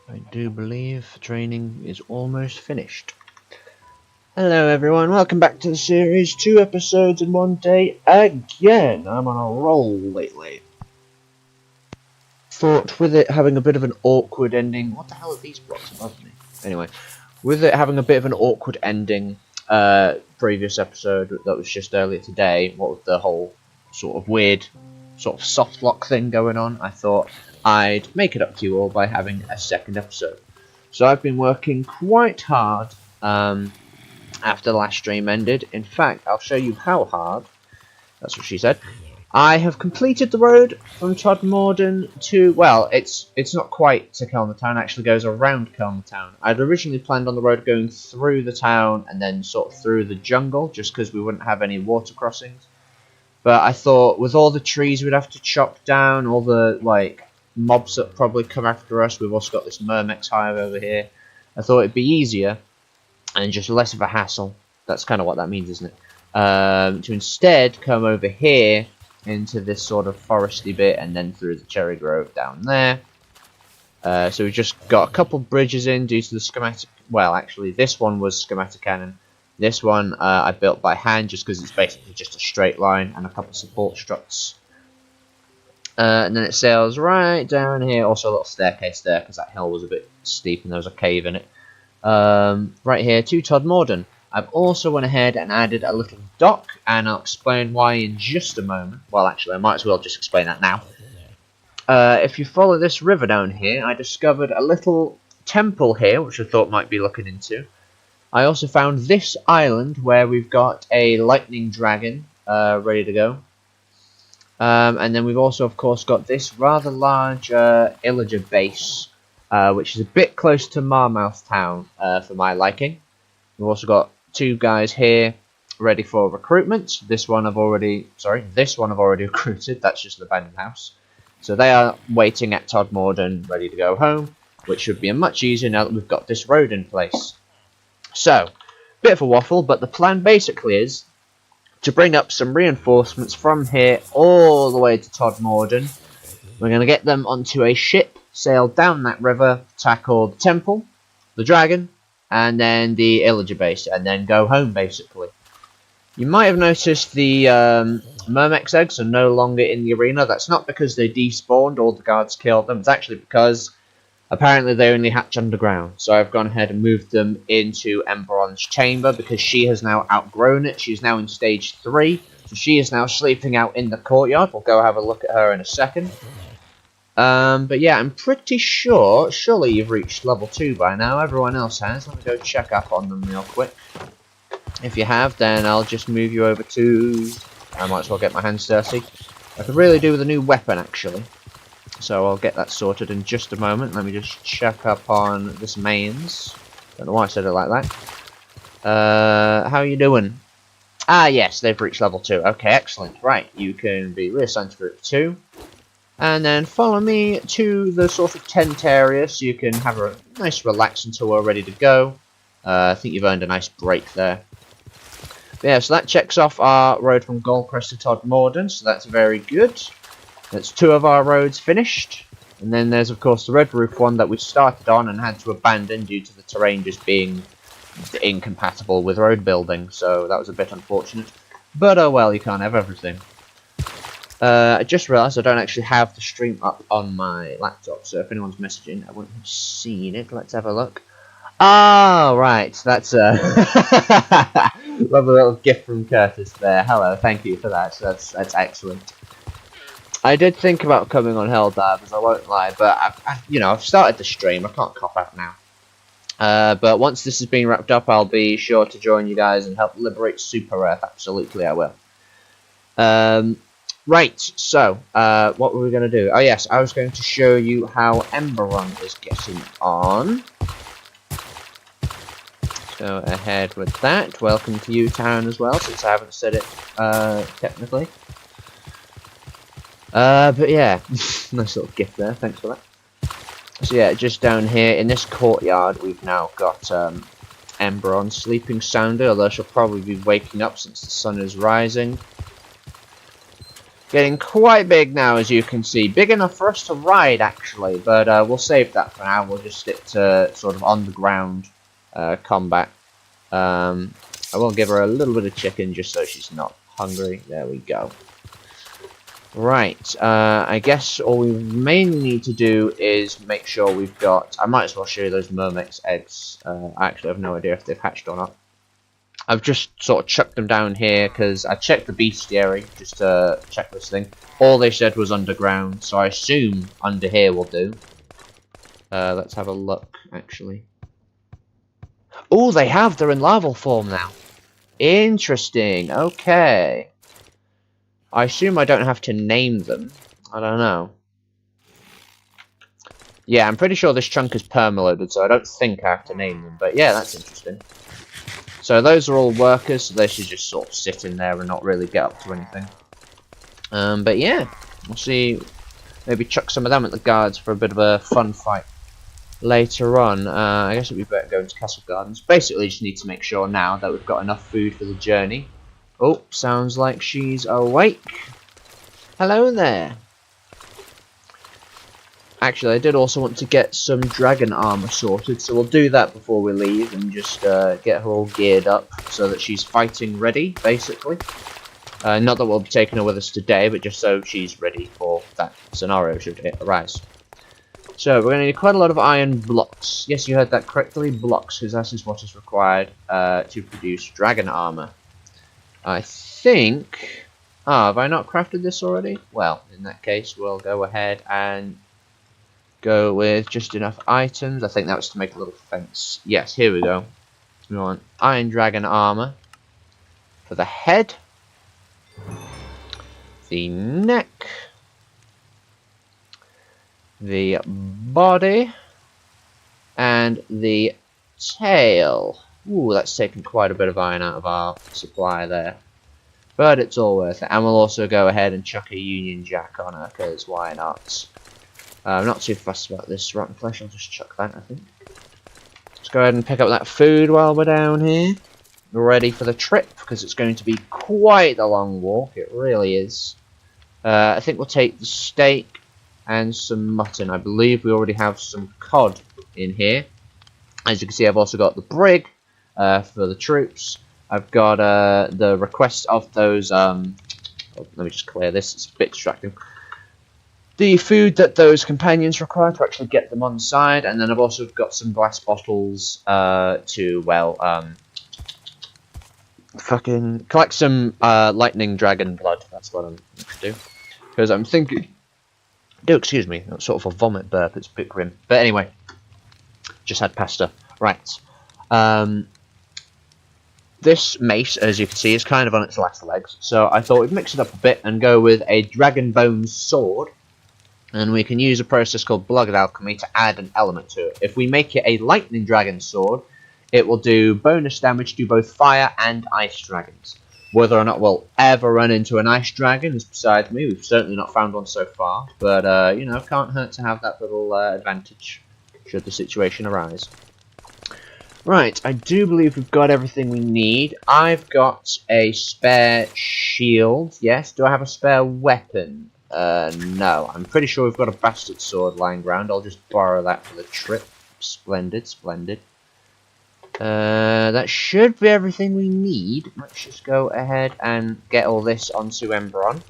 I do believe training is almost finished. Hello everyone, welcome back to the series. 2 episodes in 1 day again. I'm on a roll lately. Thought with it having a bit of an awkward ending. What the hell are these blocks above me? Anyway, with it having a bit of an awkward ending, previous episode that was just earlier today, what with the whole sort of weird sort of soft lock thing going on, I thought I'd make it up to you all by having a second episode. So I've been working quite hard after the last stream ended. In fact, I'll show you how hard. That's what she said. I have completed the road from Todmorden to, well, it's not quite to Kelmertown, it actually goes around Kelmertown. I'd originally planned on the road going through the town and then sort of through the jungle, just because we wouldn't have any water crossings. But I thought, with all the trees we'd have to chop down, all the, mobs that probably come after us, we've also got this Myrmex hive over here, I thought it'd be easier and just less of a hassle. That's kind of what that means, isn't it? To instead come over here into this sort of foresty bit and then through the cherry grove down there. So we've just got a couple bridges in due to the schematic. Well, actually, this one was schematic cannon. This one I built by hand just because it's basically just a straight line and a couple support struts. And then it sails right down here. Also a little staircase there because that hill was a bit steep and there was a cave in it. Right here to Todmorden. I've also went ahead and added a little dock, and I'll explain why in just a moment. Well, actually, I might as well just explain that now. If you follow this river down here, I discovered a little temple here, which I thought might be looking into. I also found this island where we've got a lightning dragon ready to go. And then we've also, of course, got this rather large illager base, which is a bit close to Marmouth Town for my liking. We've also got 2 guys here ready for recruitment. This one I've already recruited. That's just an abandoned house. So they are waiting at Todmorden, ready to go home, which should be much easier now that we've got this road in place. So, bit of a waffle, but the plan basically is to bring up some reinforcements from here all the way to Todmorden. We're going to get them onto a ship, sail down that river, tackle the temple, the dragon, and then the illager base, and then go home, basically. You might have noticed the Myrmex eggs are no longer in the arena. That's not because they despawned or the guards killed them. It's actually because apparently they only hatch underground. So I've gone ahead and moved them into Emberon's chamber because she has now outgrown it. She's now in stage 3. So she is now sleeping out in the courtyard. We'll go have a look at her in a second. But yeah, I'm pretty sure, surely you've reached level 2 by now, everyone else has. Let me go check up on them real quick. If you have, then I'll just move you over to, I might as well get my hands dirty. I could really do with a new weapon, actually. So I'll get that sorted in just a moment. Let me just check up on this mains. Don't know why I said it like that. How are you doing? Ah, yes, they've reached level 2. Okay, excellent. Right, you can be reassigned to group 2. And then follow me to the sort of tent area so you can have a nice relax until we're ready to go. I think you've earned a nice break there. But yeah, so that checks off our road from Goldcrest to Todmorden, so that's very good. That's 2 of our roads finished. And then there's, of course, the Red Roof one that we started on and had to abandon due to the terrain just being incompatible with road building. So that was a bit unfortunate. But oh well, you can't have everything. I just realised I don't actually have the stream up on my laptop, so if anyone's messaging, I wouldn't have seen it. Let's have a look. Ah, right, that's a lovely little gift from Curtis there. Hello, thank you for that. That's excellent. I did think about coming on Helldivers, I won't lie, but I've started the stream. I can't cop out now. But once this has been wrapped up, I'll be sure to join you guys and help liberate Super Earth. Absolutely, I will. Right, so, what were we going to do? Oh yes, I was going to show you how Emberon is getting on. Go ahead with that. Welcome to U-Town as well, since I haven't said it, technically. But yeah, nice little gift there, thanks for that. So yeah, just down here in this courtyard, we've now got Emberon sleeping soundly, although she'll probably be waking up since the sun is rising. Getting quite big now, as you can see. Big enough for us to ride, actually, but we'll save that for now. We'll just stick to sort of on-the-ground combat. I will give her a little bit of chicken just so she's not hungry. There we go. Right, I guess all we mainly need to do is make sure we've got... I might as well show you those Myrmex eggs. I actually have no idea if they've hatched or not. I've just sort of chucked them down here because I checked the bestiary just to check this thing. All they said was underground, so I assume under here will do. Let's have a look, actually. Oh, they have! They're in larval form now. Interesting, okay. I assume I don't have to name them. I don't know. Yeah, I'm pretty sure this chunk is permaloaded, so I don't think I have to name them. But yeah, that's interesting. So those are all workers, so they should just sort of sit in there and not really get up to anything. But yeah, we'll see. Maybe chuck some of them at the guards for a bit of a fun fight later on. I guess it'd be better going to Castle Gardens. Basically, just need to make sure now that we've got enough food for the journey. Oh, sounds like she's awake. Hello there. Actually, I did also want to get some dragon armor sorted, so we'll do that before we leave and just get her all geared up so that she's fighting ready, basically. Not that we'll be taking her with us today, but just so she's ready for that scenario should it arise. So, we're going to need quite a lot of iron blocks. Yes, you heard that correctly, blocks, because that is what is required to produce dragon armor. I think... Ah, have I not crafted this already? Well, in that case, we'll go ahead and go with just enough items. I think that was to make a little fence. Yes, here we go. We want iron dragon armor for the head, the neck, the body, and the tail. Ooh, that's taken quite a bit of iron out of our supply there. But it's all worth it. And we'll also go ahead and chuck a Union Jack on her, because why not? I'm not too fussed about this rotten flesh, I'll just chuck that, I think. Let's go ahead and pick up that food while we're down here. We're ready for the trip, because it's going to be quite a long walk, it really is. I think we'll take the steak and some mutton. I believe we already have some cod in here. As you can see, I've also got the brig for the troops. I've got the request of those, oh, let me just clear this, it's a bit distracting. The food that those companions require to actually get them on side, and then I've also got some glass bottles to, well, fucking collect some lightning dragon blood. That's what I'm going to do. Because I'm thinking... Oh, excuse me, that's sort of a vomit burp, it's a bit grim. But anyway, just had pasta. Right. This mace, as you can see, is kind of on its last legs, so I thought we'd mix it up a bit and go with a dragon bone sword, and we can use a process called blood alchemy to add an element to it. If we make it a lightning dragon sword, it will do bonus damage to both fire and ice dragons. Whether or not we'll ever run into an ice dragon is beside me. We've certainly not found one so far, but you know, can't hurt to have that little advantage should the situation arise. Right, I do believe we've got everything we need. I've got a spare shield, yes. Do I have a spare weapon? No. I'm pretty sure we've got a bastard sword lying around. I'll just borrow that for the trip. Splendid, splendid. That should be everything we need. Let's just go ahead and get all this onto Emberon.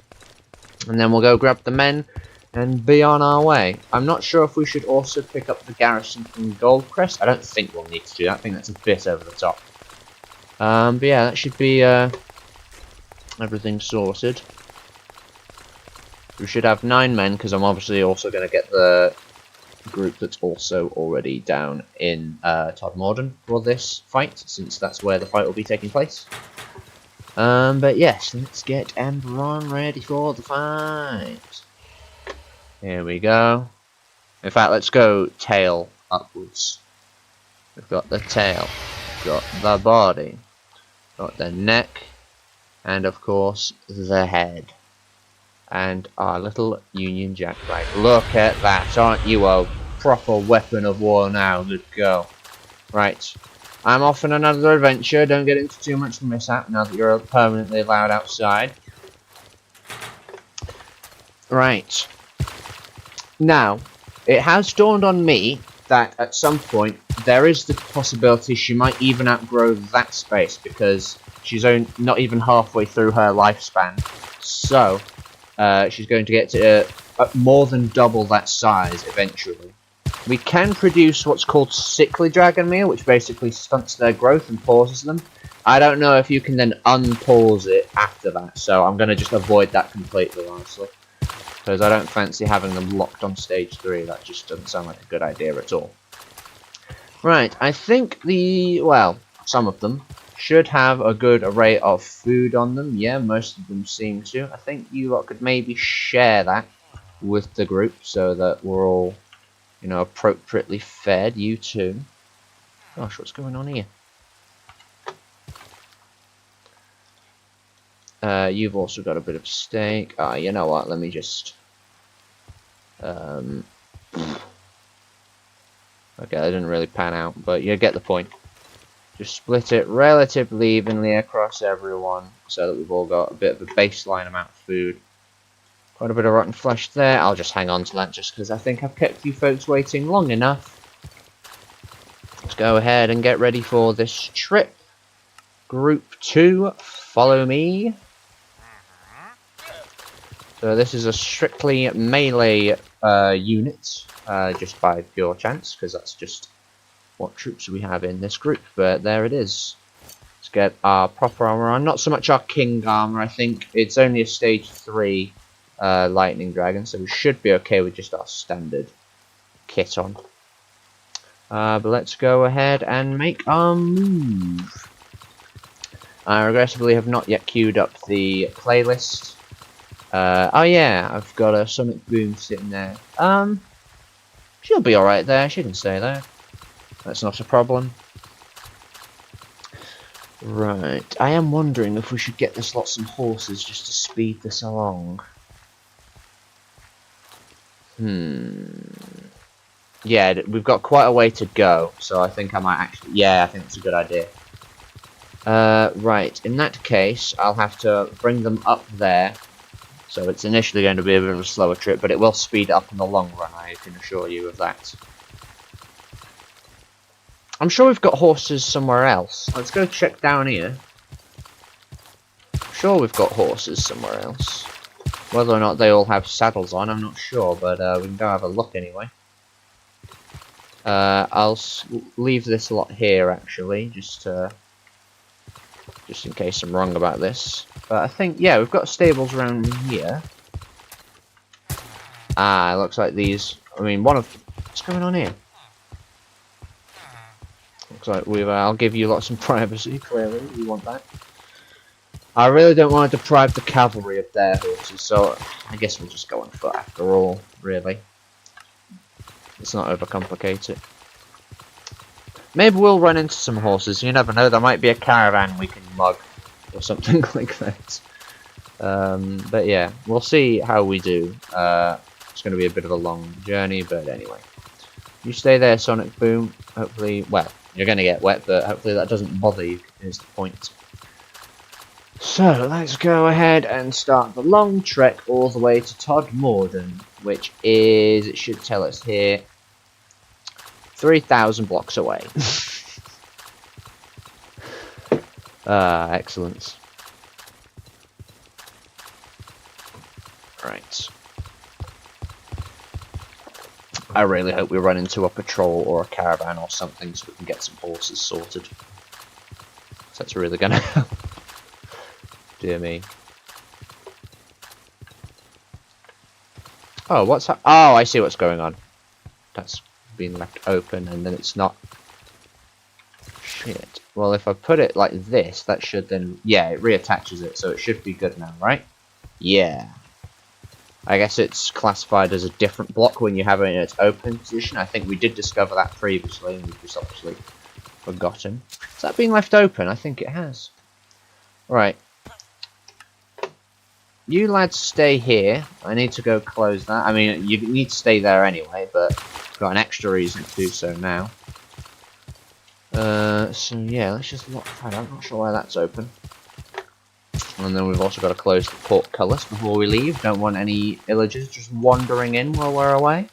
And then we'll go grab the men and be on our way. I'm not sure if we should also pick up the garrison from Goldcrest. I don't think we'll need to do that. I think that's a bit over the top. But yeah, that should be everything sorted. We should have 9 men, because I'm obviously also going to get the group that's also already down in Todmorden for this fight, since that's where the fight will be taking place. But yes, let's get Emberon ready for the fight. Here we go. In fact, let's go tail upwards. We've got the tail, got the body, got the neck, and of course the head. And our little Union Jack flag. Look at that, aren't you a proper weapon of war now? Good go. Right, I'm off on another adventure. Don't get into too much mishap now that you're permanently allowed outside. Right. Now, it has dawned on me that at some point there is the possibility she might even outgrow that space because she's not even halfway through her lifespan. So, she's going to get to more than double that size eventually. We can produce what's called sickly dragon meal, which basically stunts their growth and pauses them. I don't know if you can then unpause it after that, so I'm going to just avoid that completely, honestly. Because I don't fancy having them locked on stage 3, that just doesn't sound like a good idea at all. Right, I think some of them should have a good array of food on them. Yeah, most of them seem to. I think you lot could maybe share that with the group so that we're all, you know, appropriately fed. You too. Gosh, what's going on here? You've also got a bit of steak. You know what? Let me just... Okay, that didn't really pan out, but you get the point. Just split it relatively evenly across everyone so that we've all got a bit of a baseline amount of food. Quite a bit of rotten flesh there. I'll just hang on to that just because I think I've kept you folks waiting long enough. Let's go ahead and get ready for this trip. Group 2, follow me. So this is a strictly melee unit, just by pure chance, because that's just what troops we have in this group. But there it is. Let's get our proper armor on. Not so much our king armor, I think. It's only a stage 3 lightning dragon, so we should be okay with just our standard kit on. But let's go ahead and make our move. I regrettably have not yet queued up the playlist. Oh yeah, I've got a Sonic Boom sitting there. She'll be alright there, she can stay there. That's not a problem. Right, I am wondering if we should get this lot some horses just to speed this along. Yeah, we've got quite a way to go, so I think I might actually... Yeah, I think that's a good idea. Right, in that case, I'll have to bring them up there. So it's initially going to be a bit of a slower trip, but it will speed up in the long run, I can assure you of that. I'm sure we've got horses somewhere else. Let's go check down here. I'm sure we've got horses somewhere else. Whether or not they all have saddles on, I'm not sure, but we can go have a look anyway. I'll leave this lot here, actually, just in case I'm wrong about this. But I think, yeah, we've got stables around here. It looks like these... I mean, what's going on here? Looks like I'll give you lots of privacy, clearly. You want that. I really don't want to deprive the cavalry of their horses, so I guess we'll just go on foot after all, really. Let's not overcomplicate it. Maybe we'll run into some horses, you never know, there might be a caravan we can mug, or something like that. But yeah, we'll see how we do. It's going to be a bit of a long journey, but anyway. You stay there, Sonic Boom. Hopefully, well, you're going to get wet, but hopefully that doesn't bother you, is the point. So, let's go ahead and start the long trek all the way to Todmorden, which is, it should tell us here, 3,000 blocks away. Excellent. Right. I really hope we run into a patrol or a caravan or something so we can get some horses sorted. That's really gonna help. Dear me. Oh, what's that? Oh, I see what's going on. That's been left open and then it's not. Shit. Well, if I put it like this, that should then... Yeah, it reattaches it, so it should be good now, right? Yeah. I guess it's classified as a different block when you have it in its open position. I think we did discover that previously, and we've just obviously forgotten. Has that been left open? I think it has. Right. You lads stay here. I need to go close that. I mean, you need to stay there anyway, but I've got an extra reason to do so now. So yeah, let's just lock that. I'm not sure why that's open. And then we've also got to close the portcullis before we leave. Don't want any villagers just wandering in while we're away.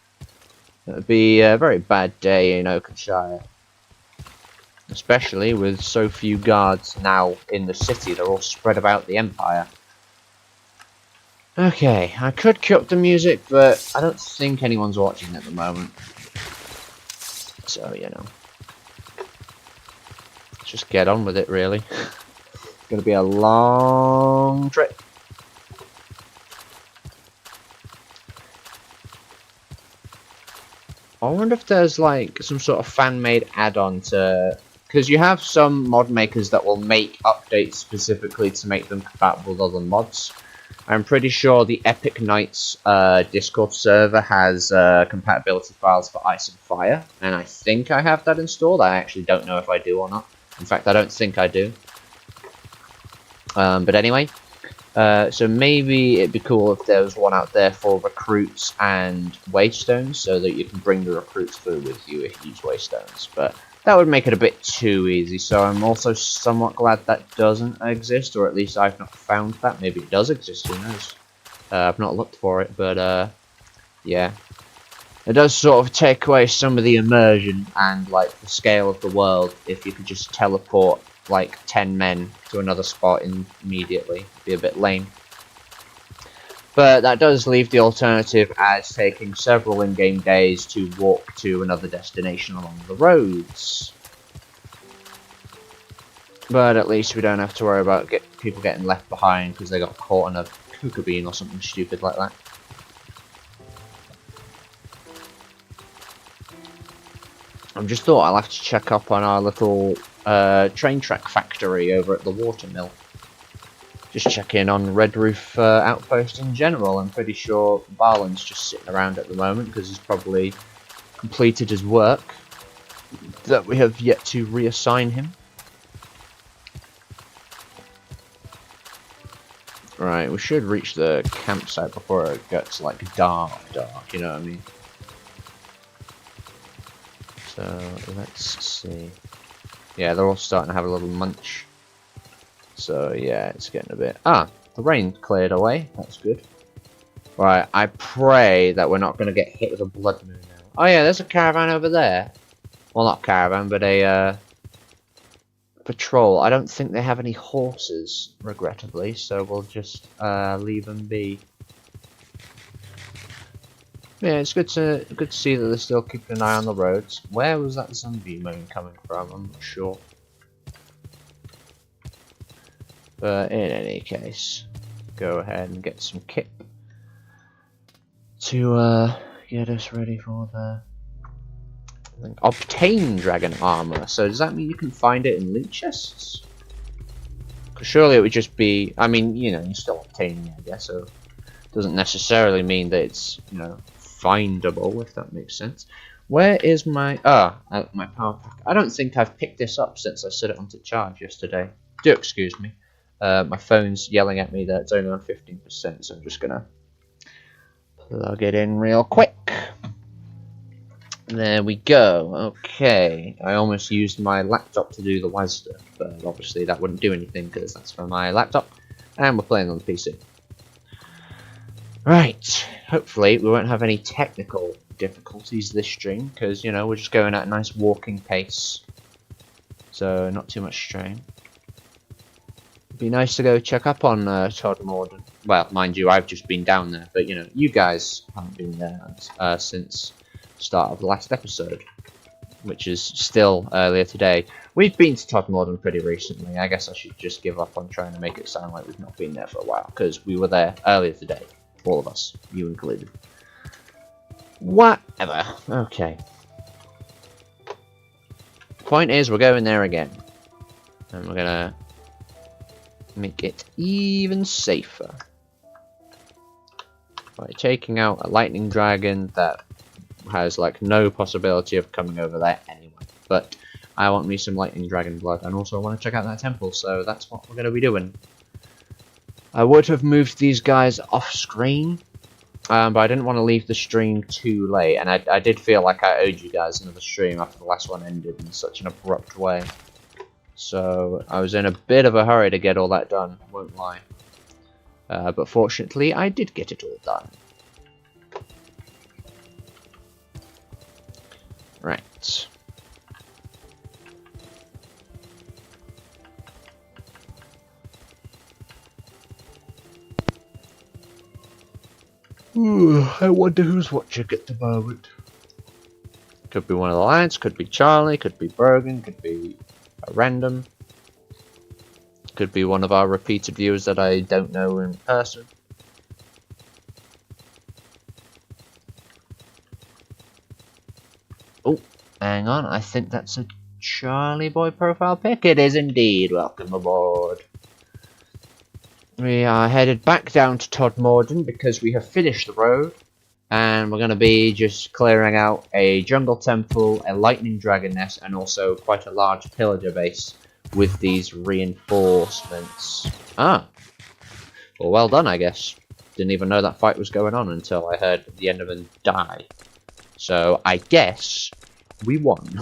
It would be a very bad day in Oakenshire. Especially with so few guards now in the city. They're all spread about the Empire. Okay, I could cue up the music, but I don't think anyone's watching at the moment. So, you know. Let's just get on with it, really. It's going to be a long trip. I wonder if there's like some sort of fan-made add-on to... Because you have some mod makers that will make updates specifically to make them compatible with other mods. I'm pretty sure the Epic Knights Discord server has compatibility files for Ice and Fire, and I think I have that installed. I actually don't know if I do or not. In fact, I don't think I do. But anyway, so maybe it'd be cool if there was one out there for recruits and waystones, so that you can bring the recruits through with you if you use waystones. But that would make it a bit too easy, so I'm also somewhat glad that doesn't exist, or at least I've not found that. Maybe it does exist, who knows? I've not looked for it, but yeah. It does sort of take away some of the immersion and like the scale of the world if you could just teleport like 10 men to another spot immediately. It'd be a bit lame. But that does leave the alternative as taking several in-game days to walk to another destination along the roads. But at least we don't have to worry about people getting left behind because they got caught in a cocoa bean or something stupid like that. I've just thought I'll have to check up on our little train track factory over at the watermill. Just check in on Red Roof Outpost in general. I'm pretty sure Barlin's just sitting around at the moment because he's probably completed his work that we have yet to reassign him. Right, we should reach the campsite before it gets like dark, you know what I mean? So, let's see. Yeah, they're all starting to have a little munch. So, yeah, it's getting a bit... Ah, the rain cleared away. That's good. Right, I pray that we're not going to get hit with a blood moon now. Oh, yeah, there's a caravan over there. Well, not caravan, but a patrol. I don't think they have any horses, regrettably, so we'll just leave them be. Yeah, it's good to see that they're still keeping an eye on the roads. Where was that zombie moon coming from? I'm not sure. But in any case, go ahead and get some kit to get us ready for the obtain dragon armor. So does that mean you can find it in loot chests? Because surely it would just be. I mean, you know, you're still obtaining it, I guess. So it doesn't necessarily mean that it's, you know, findable, if that makes sense. Where is my my power pack? I don't think I've picked this up since I set it onto charge yesterday. Do excuse me. My phone's yelling at me that it's only on 15%, so I'm just gonna plug it in real quick. There we go. Okay, I almost used my laptop to do the WASD, but obviously that wouldn't do anything because that's for my laptop, and we're playing on the PC. Right, hopefully we won't have any technical difficulties this stream, because, you know, we're just going at a nice walking pace, so not too much strain. It'd be nice to go check up on Todmorden. Well, mind you, I've just been down there, but, you know, you guys haven't been there since the start of the last episode, which is still earlier today. We've been to Todmorden pretty recently. I guess I should just give up on trying to make it sound like we've not been there for a while, because we were there earlier today. All of us, you included. Whatever. Okay. Point is, we're going there again. And we're gonna make it even safer by taking out a lightning dragon that has like no possibility of coming over there anyway. But I want me some lightning dragon blood, and also I want to check out that temple, so that's what we're gonna be doing. I would have moved these guys off screen, but I didn't want to leave the stream too late, and I did feel like I owed you guys another stream after the last one ended in such an abrupt way. So I was in a bit of a hurry to get all that done, won't lie. But fortunately, I did get it all done. Right. Ooh, I wonder who's watching at the moment. Could be one of the lads, could be Charlie, could be Brogan, could be a random. Could be one of our repeated viewers that I don't know in person. Oh, hang on, I think that's a Charlie Boy profile pic. It is indeed. Welcome aboard. We are headed back down to Todmorden because we have finished the road. And we're going to be just clearing out a jungle temple, a lightning dragon nest, and also quite a large pillager base with these reinforcements. Ah. Well done, I guess. Didn't even know that fight was going on until I heard the Enderman die. So, I guess we won.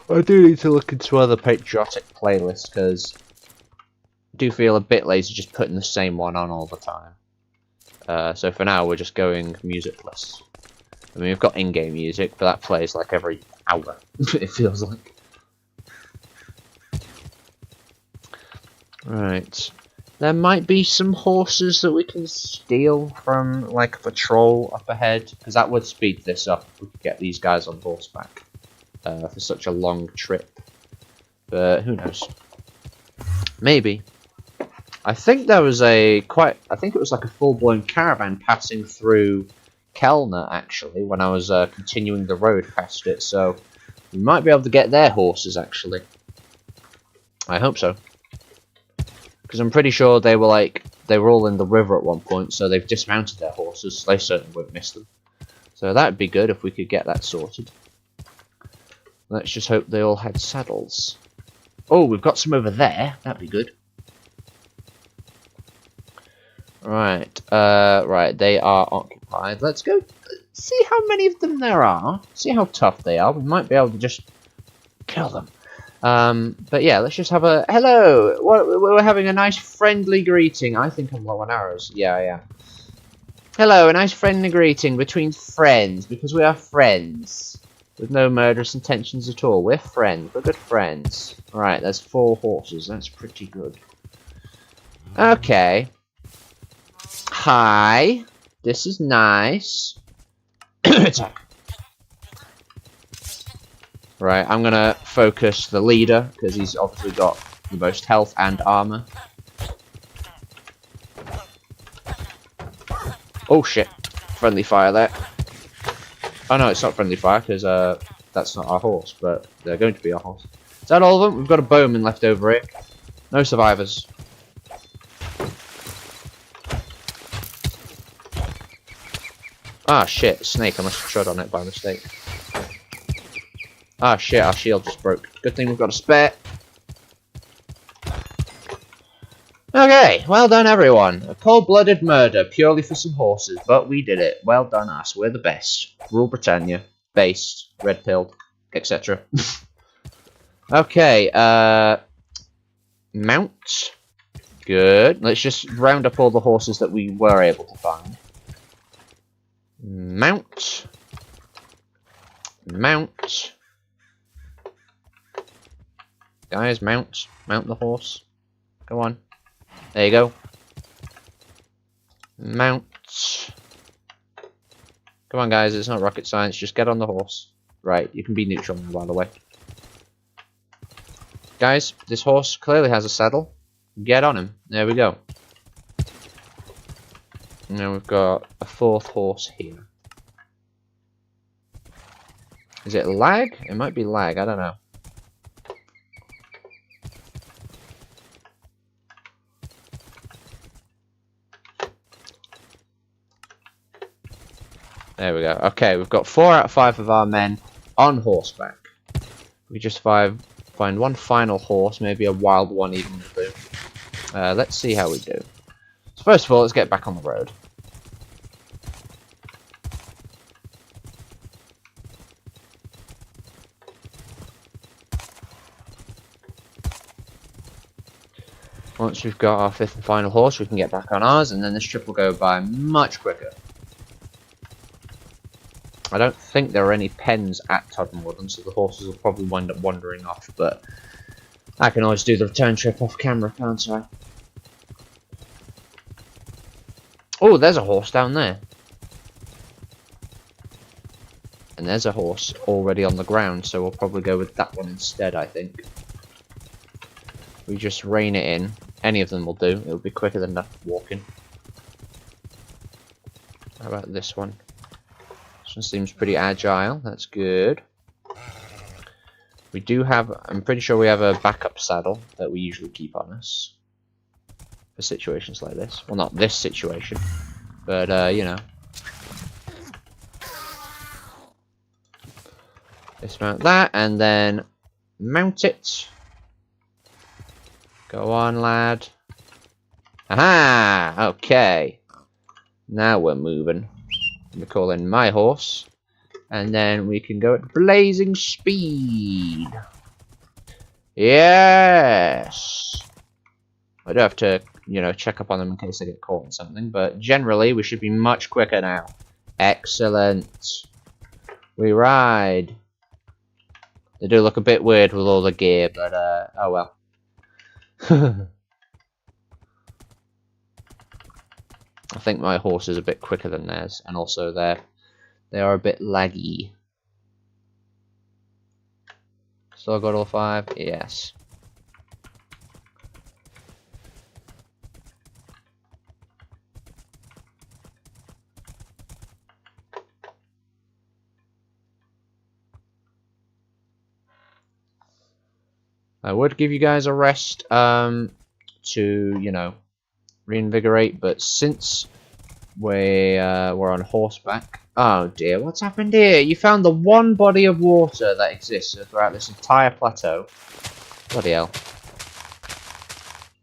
I do need to look into other patriotic playlists, because I do feel a bit lazy just putting the same one on all the time. So for now, we're just going musicless. I mean, we've got in-game music, but that plays like every hour, it feels like. Right. There might be some horses that we can steal from, like, a patrol up ahead, because that would speed this up if we could get these guys on horseback for such a long trip. But who knows? Maybe. I think there was I think it was like a full-blown caravan passing through Kelner, actually, when I was continuing the road past it, so we might be able to get their horses, actually. I hope so. Because I'm pretty sure they were all in the river at one point, so they've dismounted their horses, so they certainly won't miss them. So that'd be good if we could get that sorted. Let's just hope they all had saddles. Oh, we've got some over there, that'd be good. Right, right, they are occupied. Let's go see how many of them there are. See how tough they are. We might be able to just kill them. But yeah, let's just have a... Hello! We're having a nice friendly greeting. I think I'm low on arrows. Yeah. Hello, a nice friendly greeting between friends, because we are friends. With no murderous intentions at all. We're friends. We're good friends. Right, there's 4 horses. That's pretty good. Okay. Hi. This is nice. Attack. Right, I'm gonna focus the leader, because he's obviously got the most health and armor. Oh shit. Friendly fire there. Oh no, it's not friendly fire, because that's not our horse, but they're going to be our horse. Is that all of them? We've got a bowman left over here. No survivors. Ah shit, snake, I must have trod on it by mistake. Ah shit, our shield just broke. Good thing we've got a spare. Okay, well done everyone. A cold-blooded murder purely for some horses, but we did it. Well done us, we're the best. Rule Britannia, based, red-pilled, etc. Okay, mount. Good. Let's just round up all the horses that we were able to find. Mount. Mount. Guys, mount. Mount the horse. Go on. There you go. Mount. Come on, guys. It's not rocket science. Just get on the horse. Right. You can be neutral now, by the way. Guys, this horse clearly has a saddle. Get on him. There we go. Now we've got a 4th horse here. Is it lag? It might be lag. I don't know. There we go. Okay, we've got 4 out of 5 of our men on horseback. We just find one final horse, maybe a wild one even will do. Let's see how we do. So first of all, let's get back on the road. once we've got our 5th and final horse, we can get back on ours, and then this trip will go by much quicker. I don't think there are any pens at Toddenwood, so the horses will probably wind up wandering off, but I can always do the return trip off camera, can't I? Oh, there's a horse down there. And there's a horse already on the ground, so we'll probably go with that one instead, I think. We just rein it in. Any of them will do. It'll be quicker than walking. How about this one? This one seems pretty agile. That's good. We do have... I'm pretty sure we have a backup saddle that we usually keep on us. For situations like this. Well, not this situation. But, you know. Dismount that, and then mount it. Go on, lad. Aha! Okay. Now we're moving. We're calling my horse. And then we can go at blazing speed. Yes! I do have to, you know, check up on them in case they get caught in something. But generally, we should be much quicker now. Excellent. We ride. They do look a bit weird with all the gear, but, oh well. I think my horse is a bit quicker than theirs, and also they are a bit laggy. Still got all 5? Yes. I would give you guys a rest to, you know, reinvigorate, but since we're on horseback... Oh dear, what's happened here? You found the one body of water that exists throughout this entire plateau. Bloody hell.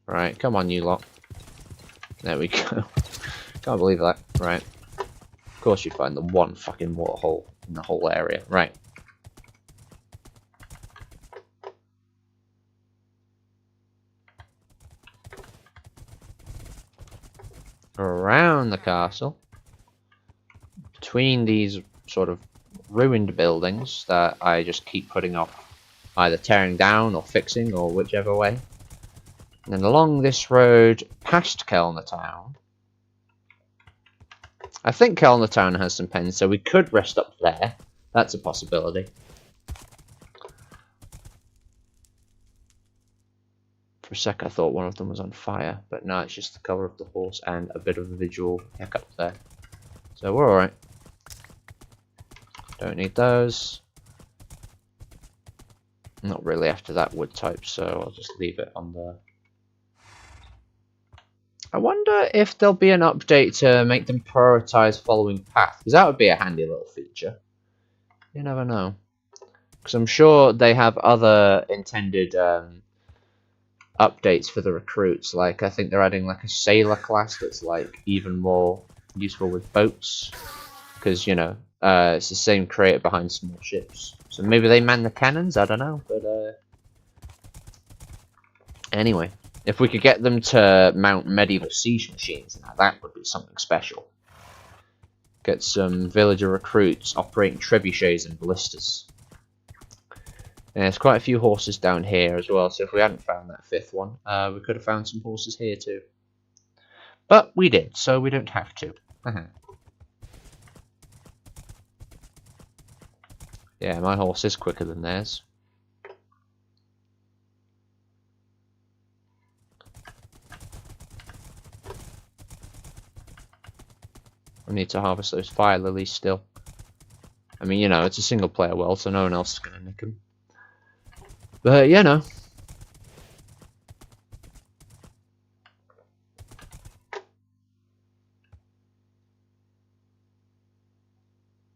Right, come on you lot. There we go. Can't believe that. Right. Of course you'd find the one fucking water hole in the whole area. Right. Around the castle, between these sort of ruined buildings that I just keep putting off either tearing down or fixing or whichever way, and then along this road past Kellner Town. I think Kellner Town has some pens, so we could rest up there. That's a possibility. For a sec I thought one of them was on fire, but no, it's just the colour of the horse and a bit of a visual hiccup there. So we're alright. Don't need those. Not really after that wood type, so I'll just leave it on the... I wonder if there'll be an update to make them prioritise following path, because that would be a handy little feature. You never know. Because I'm sure they have other intended... updates for the recruits, like I think they're adding like a sailor class that's like even more useful with boats, because you know it's the same creator behind small ships, so maybe they man the cannons, I don't know, but anyway, if we could get them to mount medieval siege machines, now that would be something special. Get some villager recruits operating trebuchets and ballistas. And there's quite a few horses down here as well, so if we hadn't found that 5th one, we could have found some horses here too. But we did, so we don't have to. Yeah, my horse is quicker than theirs. We need to harvest those fire lilies still. I mean, you know, it's a single player world, so no one else is going to nick them. But, you know.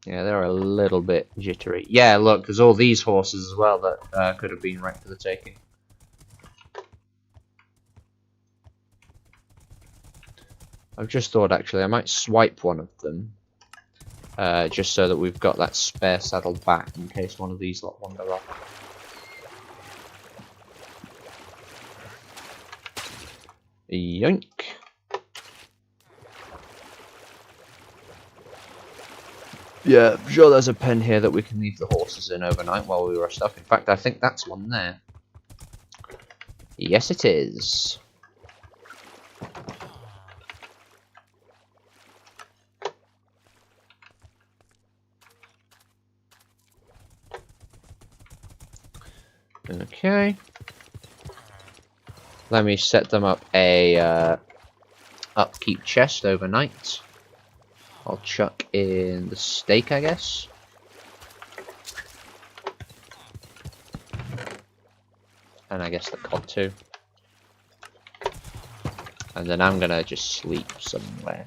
Yeah, they're a little bit jittery. Yeah, look, there's all these horses as well that could have been right for the taking. I've just thought, actually, I might swipe one of them. Just so that we've got that spare saddle back in case one of these lot wander off. Yoink. Yeah, I'm sure there's a pen here that we can leave the horses in overnight while we rest up. In fact, I think that's one there. Yes, it is. Okay. Let me set them up a upkeep chest overnight. I'll chuck in the steak, I guess. And I guess the cod too. And then I'm gonna just sleep somewhere.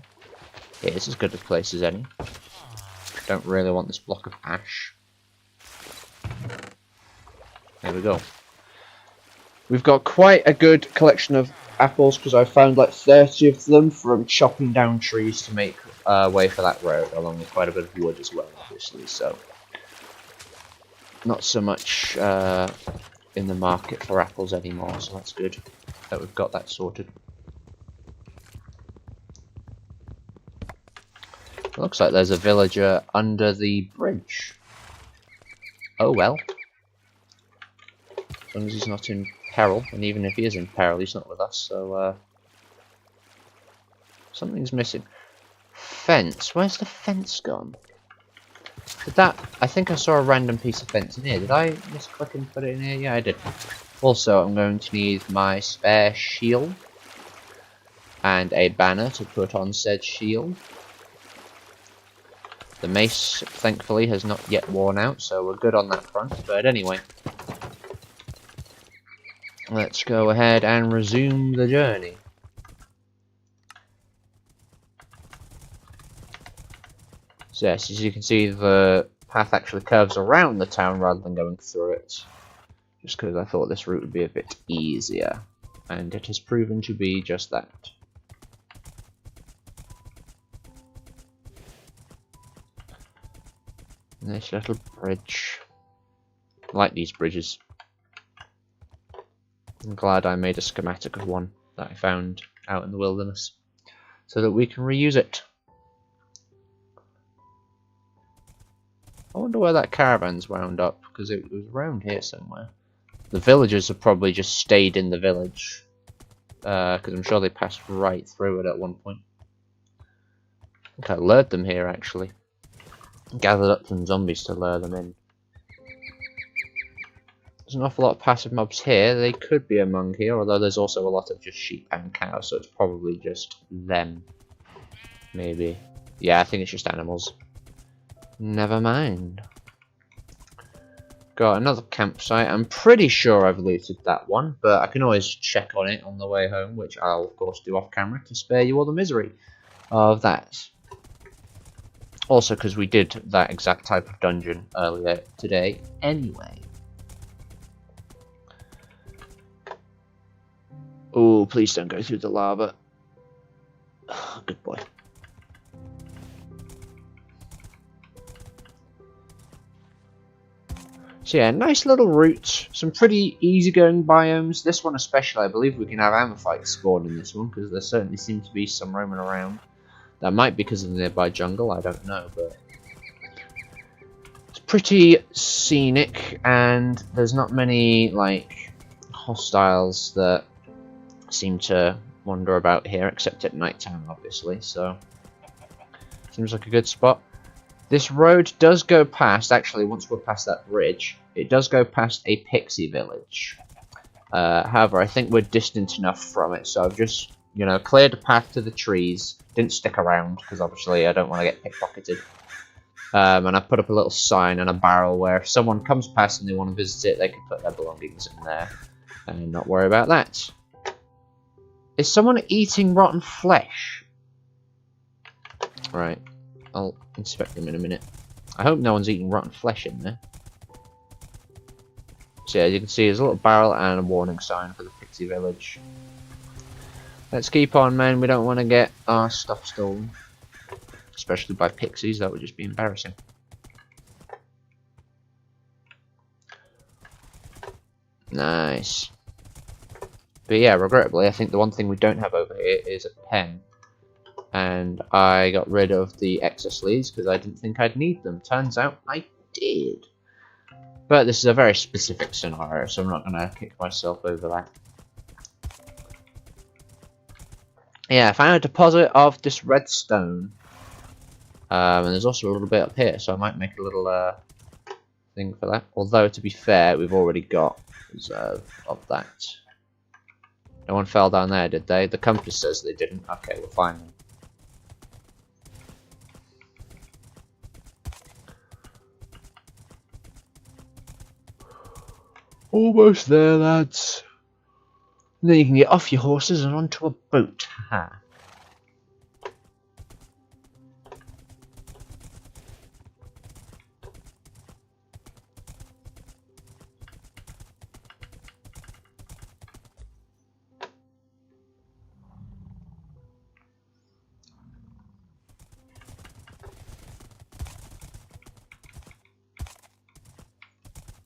Yeah, it's as good a place as any. Don't really want this block of ash. There we go. We've got quite a good collection of apples because I found like 30 of them from chopping down trees to make way for that road, along with quite a bit of wood as well, obviously. So, not so much in the market for apples anymore, so that's good that we've got that sorted. It looks like there's a villager under the bridge. Oh well. As long as he's not in peril, and even if he is in peril, he's not with us, so something's missing. Fence. Where's the fence gone? Did that... I think I saw a random piece of fence in here. Did I misclick and put it in here? Yeah, I did. Also, I'm going to need my spare shield and a banner to put on said shield. The mace, thankfully, has not yet worn out, so we're good on that front. But anyway, let's go ahead and resume the journey. So yes, as you can see, the path actually curves around the town rather than going through it. Just because I thought this route would be a bit easier. And it has proven to be just that. Nice little bridge. I like these bridges. I'm glad I made a schematic of one that I found out in the wilderness, so that we can reuse it. I wonder where that caravan's wound up, because it was around here somewhere. The villagers have probably just stayed in the village, because I'm sure they passed right through it at one point. I think I lured them here, actually. Gathered up some zombies to lure them in. There's an awful lot of passive mobs here. They could be among here, although there's also a lot of just sheep and cows, so it's probably just them. Maybe. Yeah, I think it's just animals. Never mind. Got another campsite. I'm pretty sure I've looted that one, but I can always check on it on the way home, which I'll of course do off camera to spare you all the misery of that. Also, because we did that exact type of dungeon earlier today anyway. Oh, please don't go through the lava. Good boy. So yeah, nice little route. Some pretty easygoing biomes. This one especially, I believe we can have Amethytes spawn in this one, because there certainly seems to be some roaming around. That might be because of the nearby jungle, I don't know, but it's pretty scenic, and there's not many, like, hostiles that seem to wander about here, except at night time, obviously, so seems like a good spot. This road does go past, actually, once we're past that bridge, it does go past a pixie village. However, I think we're distant enough from it, so I've just, you know, cleared a path to the trees. Didn't stick around, because obviously I don't want to get pickpocketed. And I put up a little sign and a barrel where if someone comes past and they want to visit it, they can put their belongings in there and not worry about that. Is someone eating rotten flesh? Right, I'll inspect them in a minute. I hope no one's eating rotten flesh in there. So yeah, as you can see, there's a little barrel and a warning sign for the pixie village. Let's keep on, man. We don't want to get our stuff stolen. Especially by pixies, that would just be embarrassing. Nice. But yeah, regrettably, I think the one thing we don't have over here is a pen. And I got rid of the excess leads because I didn't think I'd need them. Turns out I did. But this is a very specific scenario, so I'm not going to kick myself over that. Yeah, I found a deposit of this redstone. And there's also a little bit up here, so I might make a little thing for that. Although, to be fair, we've already got reserve of that. No one fell down there, did they? The compass says they didn't. Okay, we're fine then. Almost there, lads. And then you can get off your horses and onto a boat. Ha.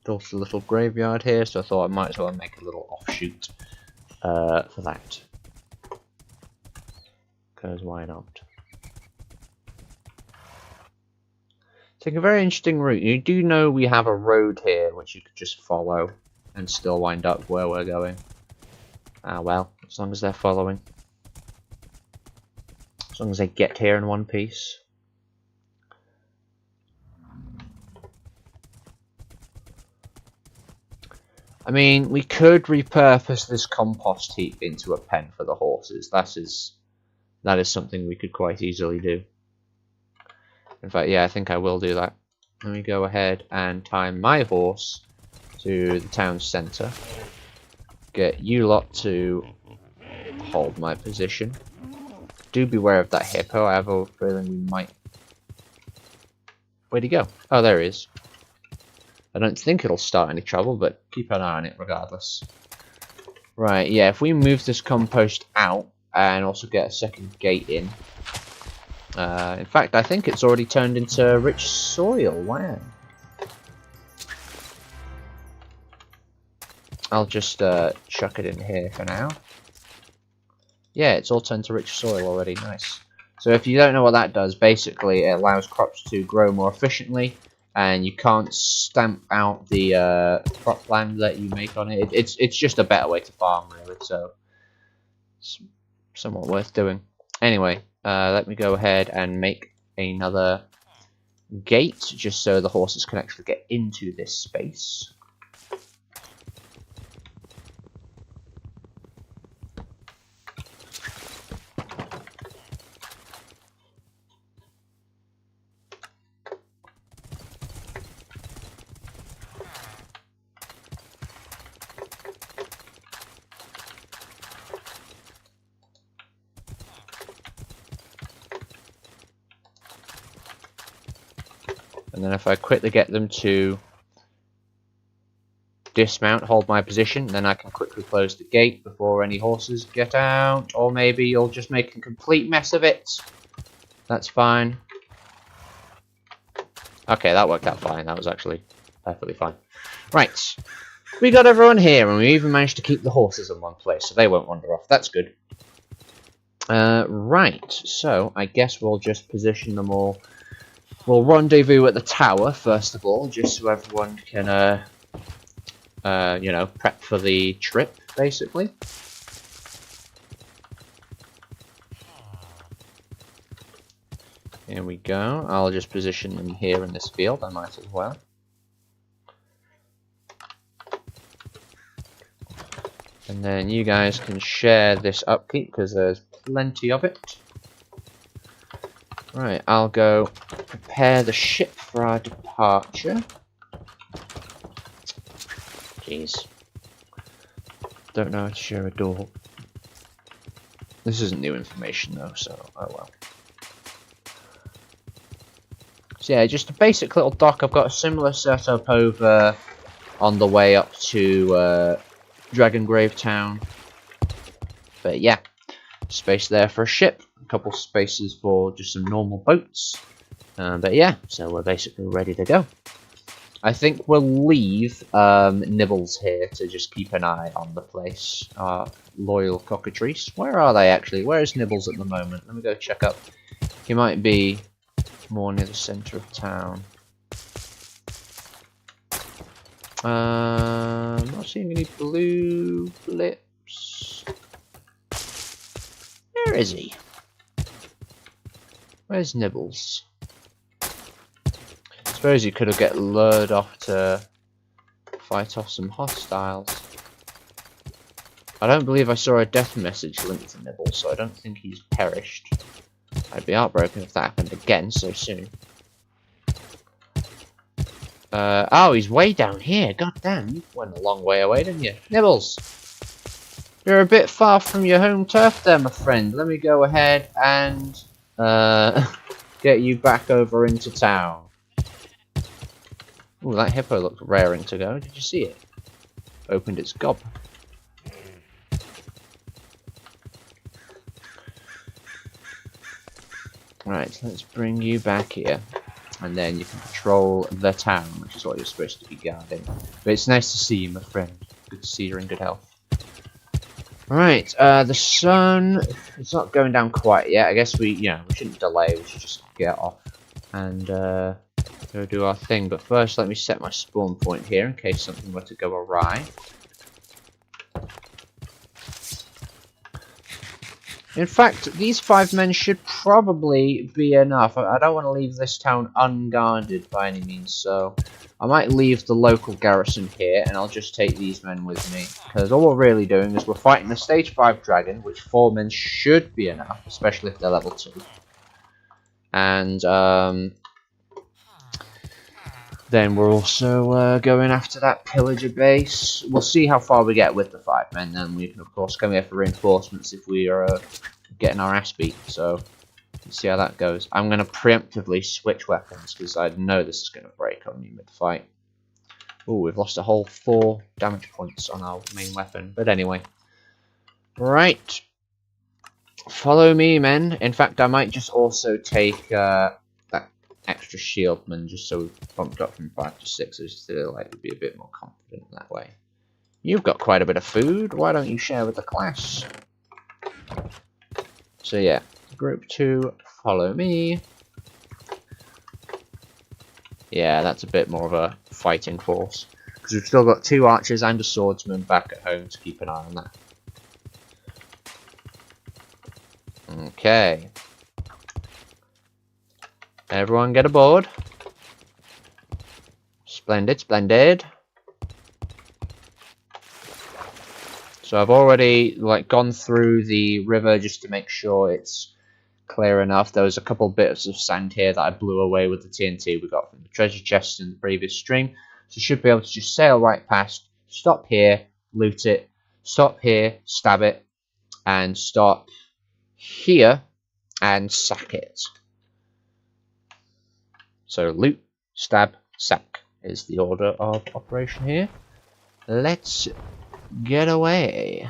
Also a little graveyard here, so I thought I might as well make a little offshoot for that. Because why not? Take a very interesting route. You do know we have a road here which you could just follow and still wind up where we're going. Ah well, as long as they're following. As long as they get here in one piece. I mean, we could repurpose this compost heap into a pen for the horses. That is something we could quite easily do. In fact, yeah, I think I will do that. Let me go ahead and tie my horse to the town centre. Get you lot to hold my position. Do beware of that hippo. I have a feeling we might... Where'd he go? Oh, there he is. I don't think it'll start any trouble, but keep an eye on it regardless. Right, yeah, if we move this compost out and also get a second gate in. In fact, I think it's already turned into rich soil. Wow. I'll just chuck it in here for now. Yeah, it's all turned to rich soil already. Nice. So if you don't know what that does, basically it allows crops to grow more efficiently. And you can't stamp out the cropland that you make on it. It's just a better way to farm, really. So it's somewhat worth doing. Anyway, let me go ahead and make another gate, just so the horses can actually get into this space. And then if I quickly get them to dismount, hold my position, then I can quickly close the gate before any horses get out. Or maybe you'll just make a complete mess of it. That's fine. Okay, that worked out fine. That was actually perfectly fine. Right. We got everyone here, and we even managed to keep the horses in one place, so they won't wander off. That's good. Right. So, I guess we'll just position them all. We'll rendezvous at the tower, first of all, just so everyone can, you know, prep for the trip, basically. Here we go. I'll just position them here in this field, I might as well. And then you guys can share this upkeep, because there's plenty of it. Right, I'll go prepare the ship for our departure. Jeez. Don't know how to share a door. This isn't new information though, so oh well. So yeah, just a basic little dock. I've got a similar setup over on the way up to Dragongrave Town. But yeah, space there for a ship. A couple spaces for just some normal boats. But yeah, so we're basically ready to go. I think we'll leave Nibbles here to just keep an eye on the place. Our loyal cockatrice. Where are they actually? Where is Nibbles at the moment? Let me go check up. He might be more near the centre of town. Not seeing any blue blips. Where is he? Where's Nibbles? I suppose he could have get lured off to fight off some hostiles. I don't believe I saw a death message linked to Nibbles, so I don't think he's perished. I'd be heartbroken if that happened again so soon. Oh, he's way down here. God damn, you went a long way away, didn't you? Nibbles! You're a bit far from your home turf there, my friend. Let me go ahead and get you back over into town. Ooh, that hippo looked raring to go. Did you see it? Opened its gob. Right, let's bring you back here. And then you can patrol the town, which is what you're supposed to be guarding. But it's nice to see you, my friend. Good to see you're in good health. Right, the sun, it's not going down quite yet. I guess we shouldn't delay. We should just get off and go do our thing. But first, let me set my spawn point here in case something were to go awry. In fact, these 5 men should probably be enough. I don't want to leave this town unguarded by any means, so I might leave the local garrison here, and I'll just take these men with me. Because all we're really doing is we're fighting the stage 5 dragon, which 4 men should be enough, especially if they're level 2. And then we're also going after that pillager base. We'll see how far we get with the 5 men, then we can of course come here for reinforcements if we are getting our ass beat. So let's see how that goes. I'm going to preemptively switch weapons because I know this is going to break on me mid-fight. Ooh, we've lost a whole 4 damage points on our main weapon. But anyway. Right. Follow me, men. In fact, I might just also take that extra shieldman just so we've bumped up from 5 to 6. I just feel like we'd be a bit more confident that way. You've got quite a bit of food. Why don't you share with the class? So yeah, group 2, follow me. Yeah, that's a bit more of a fighting force. Because we've still got 2 archers and a swordsman back at home to keep an eye on that. Okay. Everyone get aboard. Splendid, splendid. So I've already gone through the river just to make sure it's clear enough. There was a couple bits of sand here that I blew away with the TNT we got from the treasure chest in the previous stream. So should be able to just sail right past, stop here, loot it, stop here, stab it, and stop here and sack it. So loot, stab, sack is the order of operation here. Let's get away.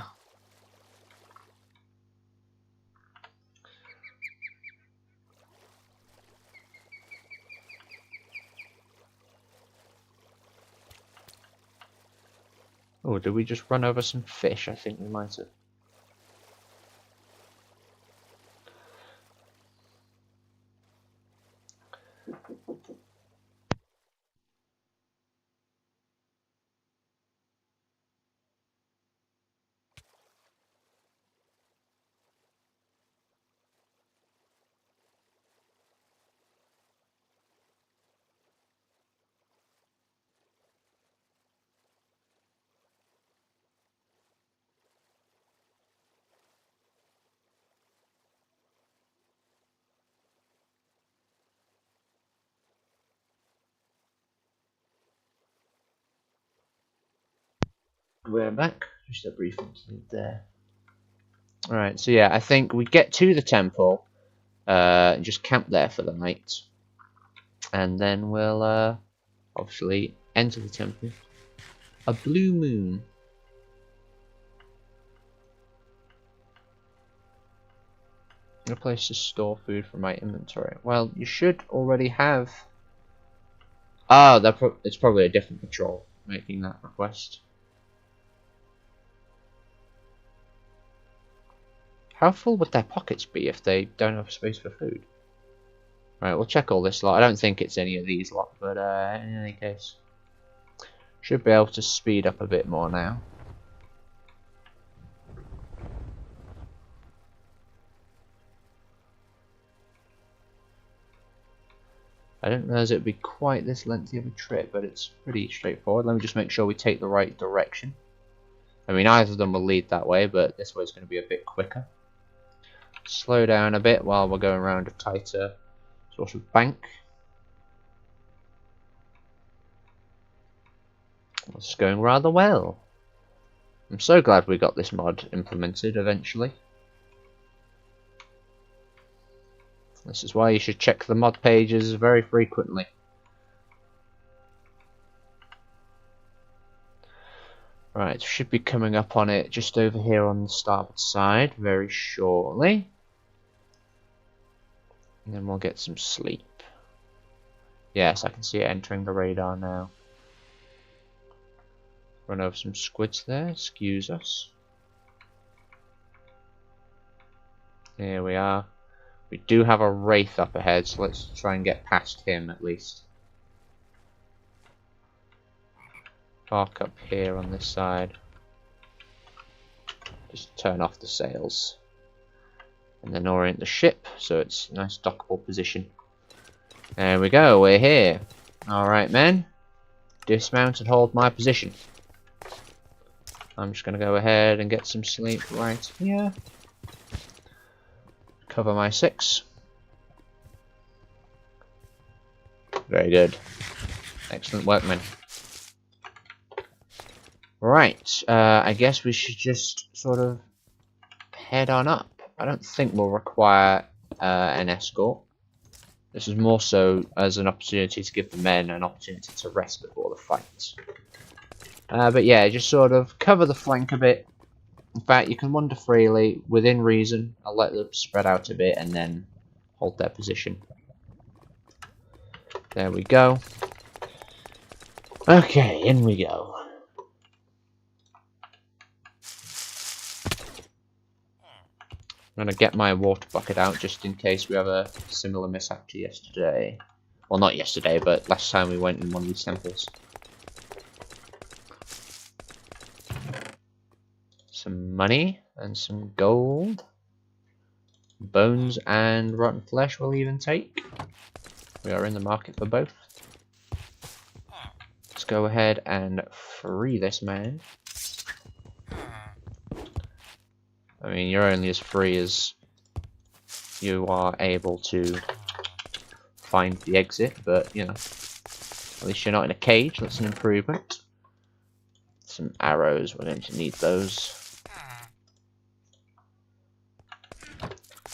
Oh, did we just run over some fish? I think we might have. We're back. Just a brief interlude there. Alright, so yeah, I think we get to the temple, and just camp there for the night. And then we'll, obviously, enter the temple. A blue moon. A place to store food for my inventory. Well, you should already have Ah, it's probably a different patrol making that request. How full would their pockets be if they don't have space for food? Right, we'll check all this lot. I don't think it's any of these lot, but in any case, should be able to speed up a bit more now. I didn't realize it would be quite this lengthy of a trip, but it's pretty straightforward. Let me just make sure we take the right direction. I mean, either of them will lead that way, but this way is going to be a bit quicker. Slow down a bit while we're going around a tighter sort of bank. It's going rather well. I'm so glad we got this mod implemented eventually. This is why you should check the mod pages very frequently. Right, should be coming up on it just over here on the starboard side very shortly. And then we'll get some sleep. Yes, I can see it entering the radar now. Run over some squids there, excuse us. Here we are. We do have a wraith up ahead, so let's try and get past him at least. Park up here on this side. Just turn off the sails. And then orient the ship so it's a nice dockable position. There we go, we're here. Alright men, dismount and hold my position. I'm just going to go ahead and get some sleep right here. Cover my 6. Very good. Excellent work, men. Right, I guess we should just sort of head on up. I don't think we'll require an escort. This is more so as an opportunity to give the men an opportunity to rest before the fight. But yeah, just sort of cover the flank a bit. In fact, you can wander freely, within reason. I'll let them spread out a bit and then hold their position. There we go. Okay, in we go. I'm going to get my water bucket out just in case we have a similar mishap to yesterday. Well, not yesterday, but last time we went in one of these temples. Some money and some gold. Bones and rotten flesh we'll even take. We are in the market for both. Let's go ahead and free this man. I mean, you're only as free as you are able to find the exit, but, you know, at least you're not in a cage. That's an improvement. Some arrows, we're going to need those.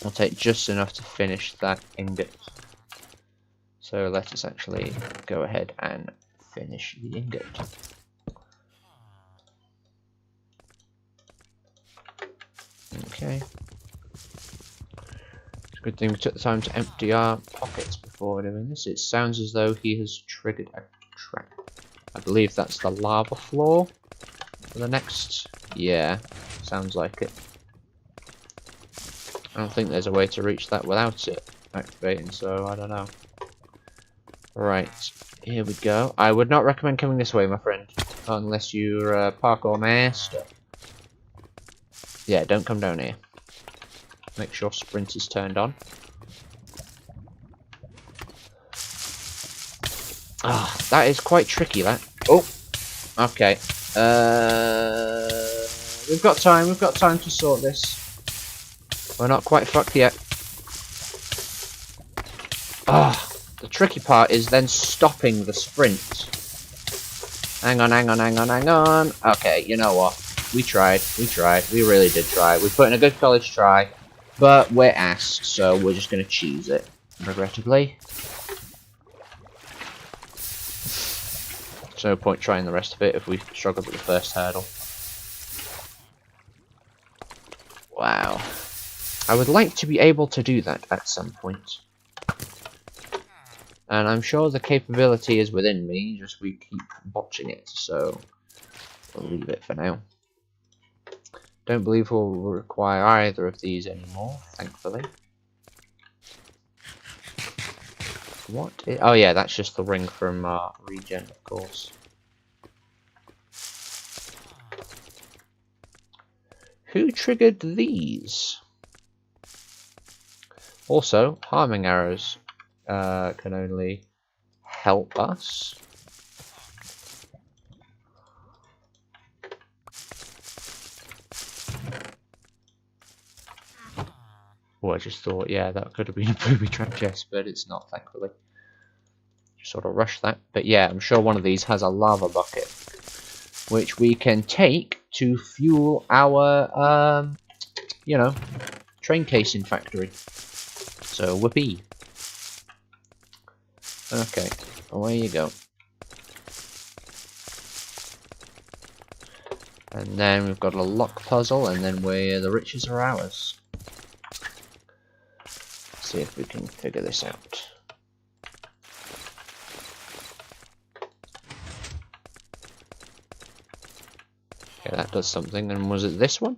I'll take just enough to finish that ingot. So let us actually go ahead and finish the ingot. Okay. It's a good thing we took the time to empty our pockets before doing this. It sounds as though he has triggered a trap. I believe that's the lava floor for the next... Yeah, sounds like it. I don't think there's a way to reach that without it activating, so I don't know. Right, here we go. I would not recommend coming this way, my friend, unless you're a parkour master. Yeah, don't come down here. Make sure sprint is turned on. Ah, that is quite tricky, that. Oh, okay. We've got time to sort this. We're not quite fucked yet. Ah, the tricky part is then stopping the sprint. Hang on. Okay, you know what? We tried, we really did try. We put in a good college try, but we're asked, so we're just going to choose it, regrettably. There's no point trying the rest of it if we struggled with the first hurdle. Wow. I would like to be able to do that at some point. And I'm sure the capability is within me, just we keep botching it, so we'll leave it for now. Don't believe we'll require either of these anymore, thankfully. What is... Oh yeah, that's just the ring from regen, of course. Who triggered these? Also, harming arrows can only help us. Oh, I just thought, yeah, that could have been a booby trap chest, but it's not, thankfully. Just sort of rush that. But yeah, I'm sure one of these has a lava bucket, which we can take to fuel our, you know, train casing factory. So, whoopee. Okay, away you go. And then we've got a lock puzzle, and then the riches are ours. See if we can figure this out. Okay, that does something. And was it this one?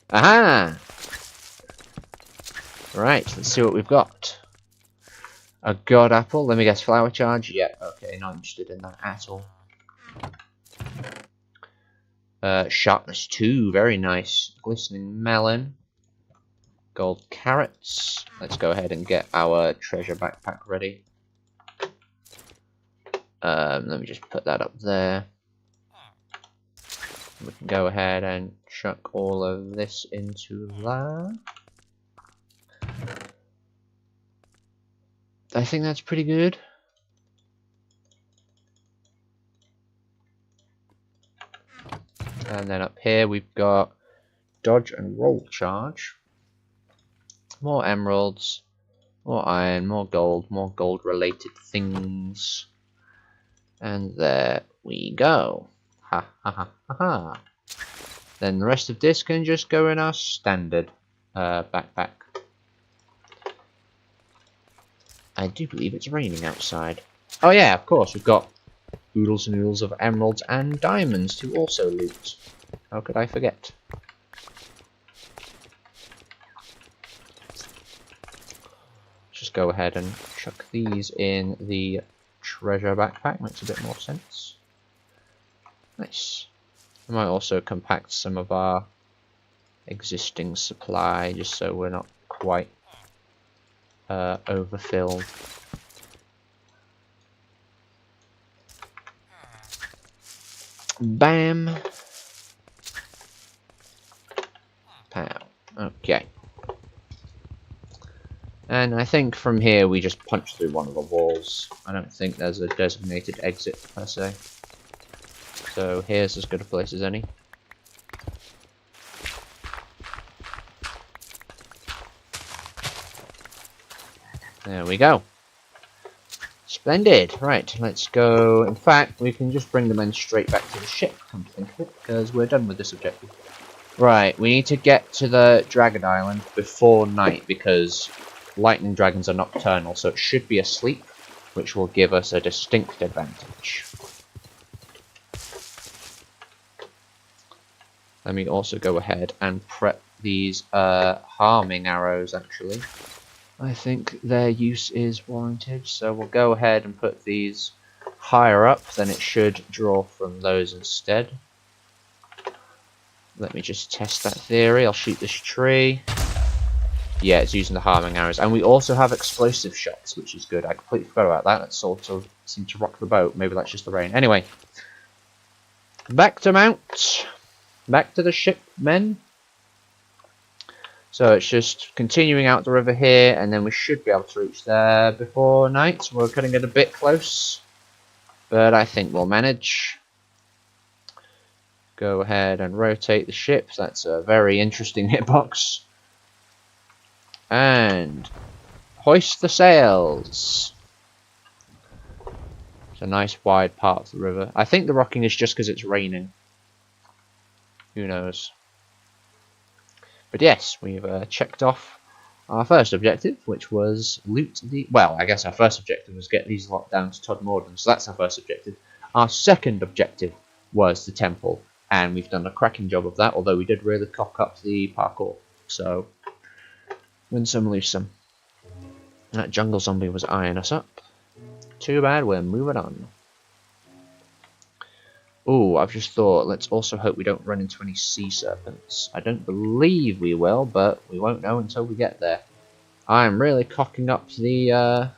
Aha! Right, let's see what we've got. A god apple. Let me guess, flower charge? Yeah, okay, not interested in that at all. Sharpness 2, very nice. Glistening melon. Gold carrots. Let's go ahead and get our treasure backpack ready. Let me just put that up there. We can go ahead and chuck all of this into there. I think that's pretty good. And then up here we've got dodge and roll charge. More emeralds, more iron, more gold related things. And there we go. Ha ha ha ha ha. Then the rest of this can just go in our standard backpack. I do believe it's raining outside. Oh yeah, of course, we've got oodles and oodles of emeralds and diamonds to also loot. How could I forget? Just go ahead and chuck these in the treasure backpack. Makes a bit more sense. Nice. I might also compact some of our existing supply just so we're not quite overfilled. Bam. Pow. Okay. And I think from here we just punch through one of the walls. I don't think there's a designated exit per se. So here's as good a place as any. There we go. Splendid. Right, let's go. In fact, we can just bring the men straight back to the ship, come to think of it, because we're done with this objective. Right, we need to get to the Dragon Island before night, because lightning dragons are nocturnal, so it should be asleep, which will give us a distinct advantage. Let me also go ahead and prep these harming arrows, actually. I think their use is warranted, so we'll go ahead and put these higher up, then it should draw from those instead. Let me just test that theory. I'll shoot this tree. Yeah, it's using the harming arrows. And we also have explosive shots, which is good. I completely forgot about that. That sort of seemed to rock the boat. Maybe that's just the rain. Anyway. Back to mount. Back to the ship, men. So it's just continuing out the river here, and then we should be able to reach there before night. We're cutting it a bit close, but I think we'll manage. Go ahead and rotate the ship. That's a very interesting hitbox. And hoist the sails. It's a nice wide part of the river. I think the rocking is just because it's raining. Who knows? But yes, we've checked off our first objective, which was loot the... Well, I guess our first objective was get these lot down to Todmorden, so that's our first objective. Our second objective was the temple, and we've done a cracking job of that, although we did really cock up the parkour. So, win some, lose some. That jungle zombie was eyeing us up. Too bad, we're moving on. Oh, I've just thought, let's also hope we don't run into any sea serpents. I don't believe we will, but we won't know until we get there. I'm really cocking up the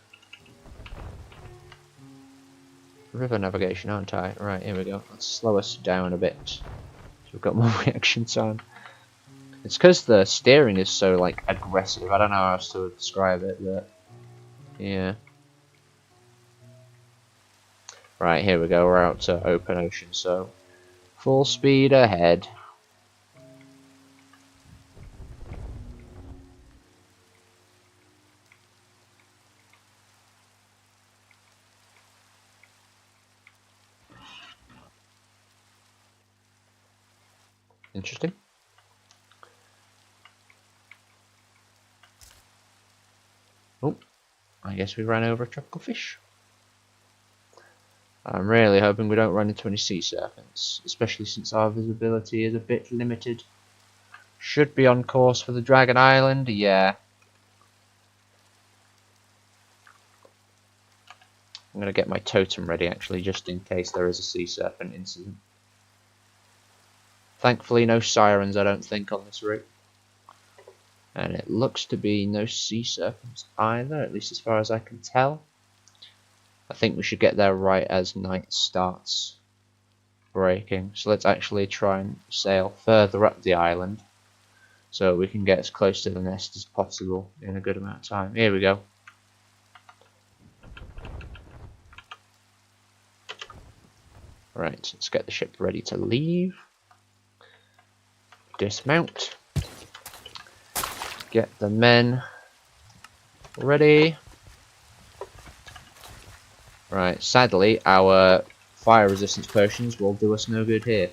river navigation, aren't I? Right, here we go. Let's slow us down a bit, so we've got more reaction time. It's because the steering is so, like, aggressive. I don't know how else to describe it, but... yeah. Right, here we go, we're out to open ocean, so full speed ahead. Interesting. Oh, I guess we ran over a tropical fish. I'm really hoping we don't run into any sea serpents, especially since our visibility is a bit limited. Should be on course for the Dragon Island, yeah. I'm going to get my totem ready actually, just in case there is a sea serpent incident. Thankfully no sirens I don't think on this route. And it looks to be no sea serpents either, at least as far as I can tell. I think we should get there right as night starts breaking. So let's actually try and sail further up the island so we can get as close to the nest as possible in a good amount of time. Here we go. Right, let's get the ship ready to leave. Dismount. Get the men ready. Right, sadly, our fire resistance potions will do us no good here.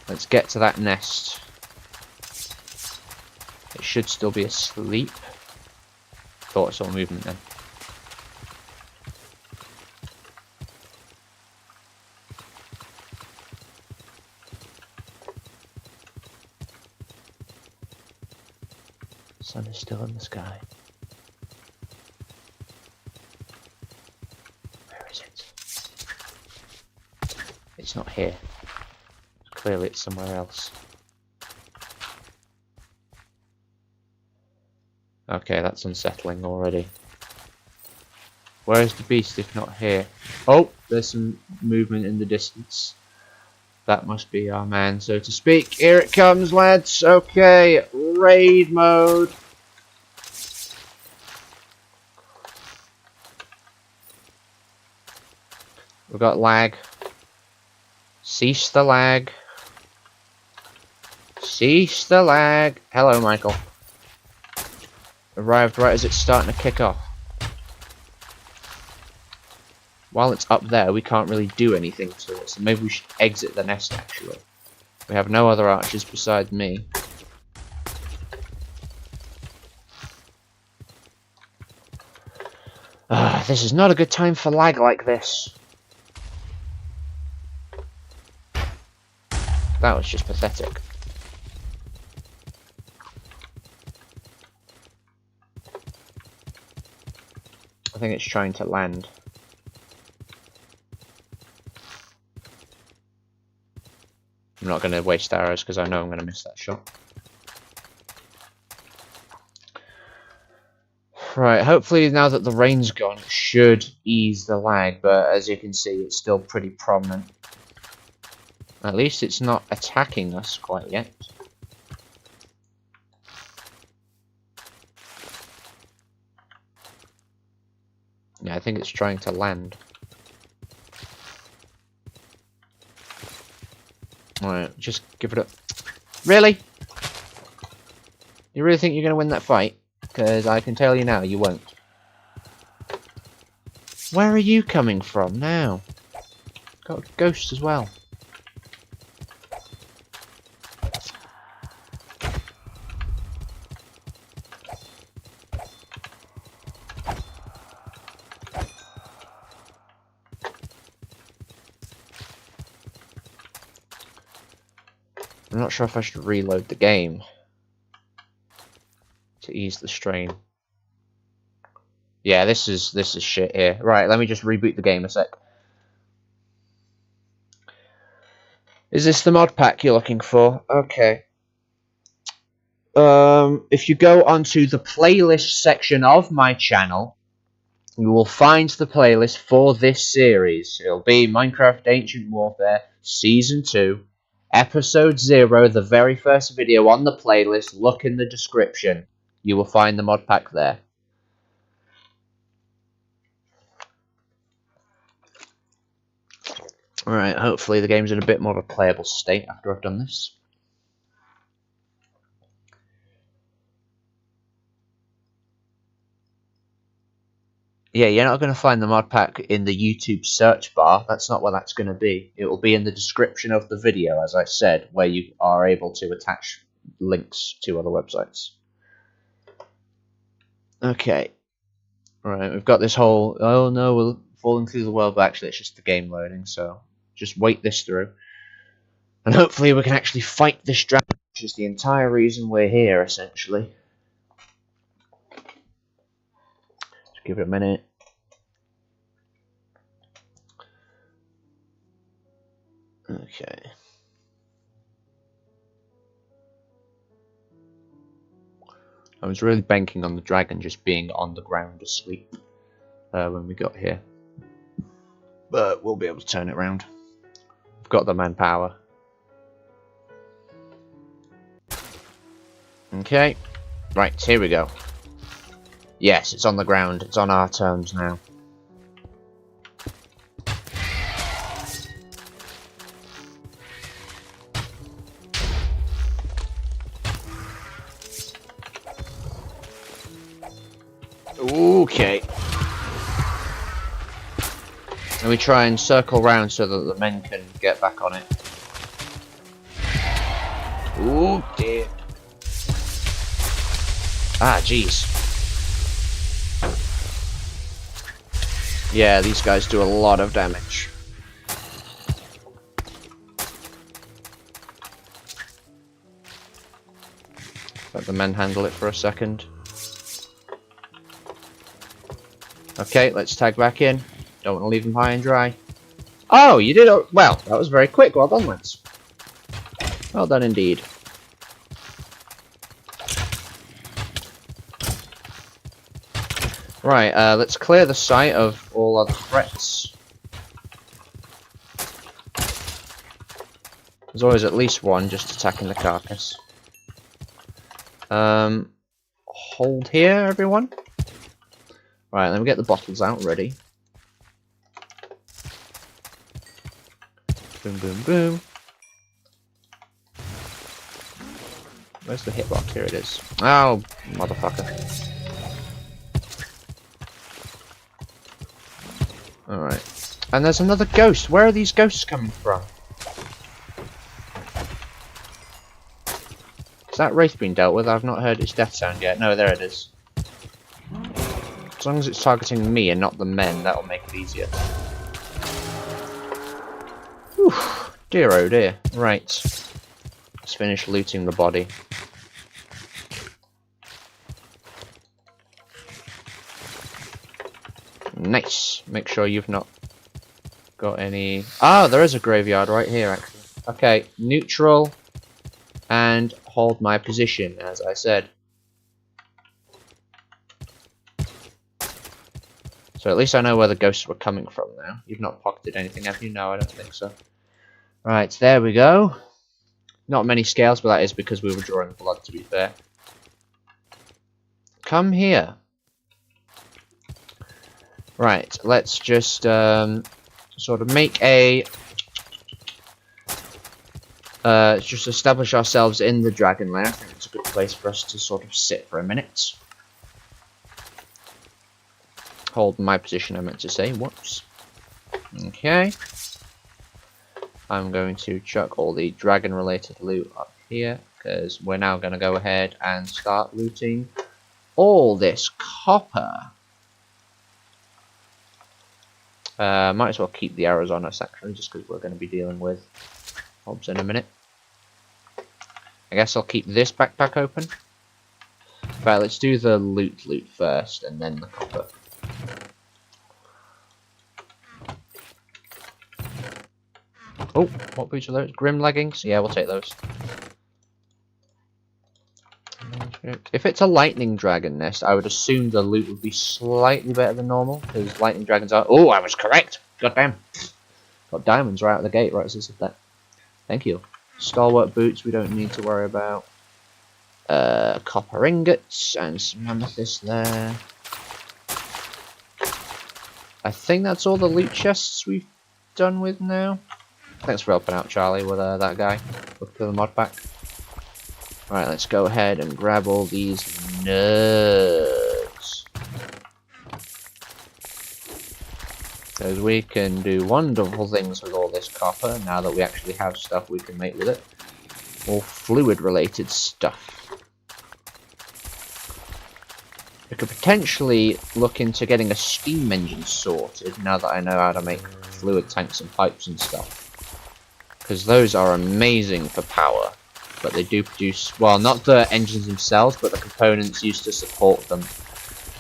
Let's get to that nest. It should still be asleep. Thought I saw movement then. Sun is still in the sky. Where is it? It's not here. Clearly it's somewhere else. Okay, that's unsettling already. Where is the beast if not here? Oh, there's some movement in the distance. That must be our man, so to speak. Here it comes, lads. Okay, raid mode. We've got lag. Cease the lag. Cease the lag. Hello, Michael. Arrived right as it's starting to kick off. While it's up there, we can't really do anything to it, so maybe we should exit the nest, actually. We have no other archers besides me. This is not a good time for lag like this. That was just pathetic. I think it's trying to land. I'm not going to waste arrows because I know I'm going to miss that shot. Right, hopefully now that the rain's gone, it should ease the lag, but as you can see, it's still pretty prominent. At least it's not attacking us quite yet. Yeah, I think it's trying to land. Alright, just give it a... Really? You really think you're going to win that fight? Because I can tell you now, you won't. Where are you coming from now? Got a ghost as well. I'm not sure if I should reload the game to ease the strain. Yeah, this is shit here. Right, let me just reboot the game a sec. Is this the mod pack you're looking for? Okay. If you go onto the playlist section of my channel, you will find the playlist for this series. It'll be Minecraft Ancient Warfare Season 2, Episode 0, the very first video on the playlist. Look in the description. You will find the mod pack there. Alright, hopefully the game's in a bit more of a playable state after I've done this. Yeah, you're not going to find the mod pack in the YouTube search bar. That's not where that's going to be. It will be in the description of the video, as I said, where you are able to attach links to other websites. Okay. Alright, we've got this whole... Oh no, we're falling through the world, but actually it's just the game loading, so just wait this through. And hopefully we can actually fight this dragon, which is the entire reason we're here, essentially. Just give it a minute. Okay. I was really banking on the dragon just being on the ground asleep when we got here. But we'll be able to turn it around. We've got the manpower. Okay. Right, here we go. Yes, it's on the ground. It's on our terms now. Okay. And we try and circle round so that the men can get back on it. Oh dear. Ah, jeez. Yeah, these guys do a lot of damage. Let the men handle it for a second. Okay, let's tag back in. Don't want to leave them high and dry. Oh, you did it. Well, that was very quick. Well done, lads. Well done indeed. Right, let's clear the site of all other threats. There's always at least one just attacking the carcass. Hold here, everyone. Right, let me get the bottles out ready. Boom, boom, boom. Where's the hitbox? Here it is. Oh, motherfucker. Alright. And there's another ghost. Where are these ghosts coming from? Is that wraith being dealt with? I've not heard its death sound yet. No, there it is. As long as it's targeting me and not the men, that'll make it easier. Whew. Dear oh dear. Right. Let's finish looting the body. Nice. Make sure you've not got any... Ah, there is a graveyard right here, actually. Okay, neutral. And hold my position, as I said. So at least I know where the ghosts were coming from now. You've not pocketed anything, have you? No, I don't think so. Right, there we go. Not many scales, but that is because we were drawing blood, to be fair. Come here. Right, let's just sort of make a... just establish ourselves in the dragon lair. I think it's a good place for us to sort of sit for a minute. Hold my position, I meant to say. Whoops. Okay. I'm going to chuck all the dragon related loot up here, because we're now going to go ahead and start looting all this copper. Might as well keep the arrows on us actually, just because we're going to be dealing with mobs in a minute. I guess I'll keep this backpack open. But let's do the loot first, and then the copper. Oh, what boots are those? Grim leggings? Yeah, we'll take those. If it's a lightning dragon nest, I would assume the loot would be slightly better than normal, because lightning dragons are... Oh, I was correct! Goddamn! Got diamonds right out of the gate, right as I said that. Thank you. Stalwart boots we don't need to worry about. Copper ingots and some amethyst there. I think that's all the loot chests we've done with now. Thanks for helping out, Charlie, with that guy. Look for the mod pack. Right, let's go ahead and grab all these nerds. Because we can do wonderful things with all this copper now that we actually have stuff we can make with it. All fluid-related stuff. We could potentially look into getting a steam engine sorted now that I know how to make fluid tanks and pipes and stuff. Because those are amazing for power, but they do produce, well, not the engines themselves, but the components used to support them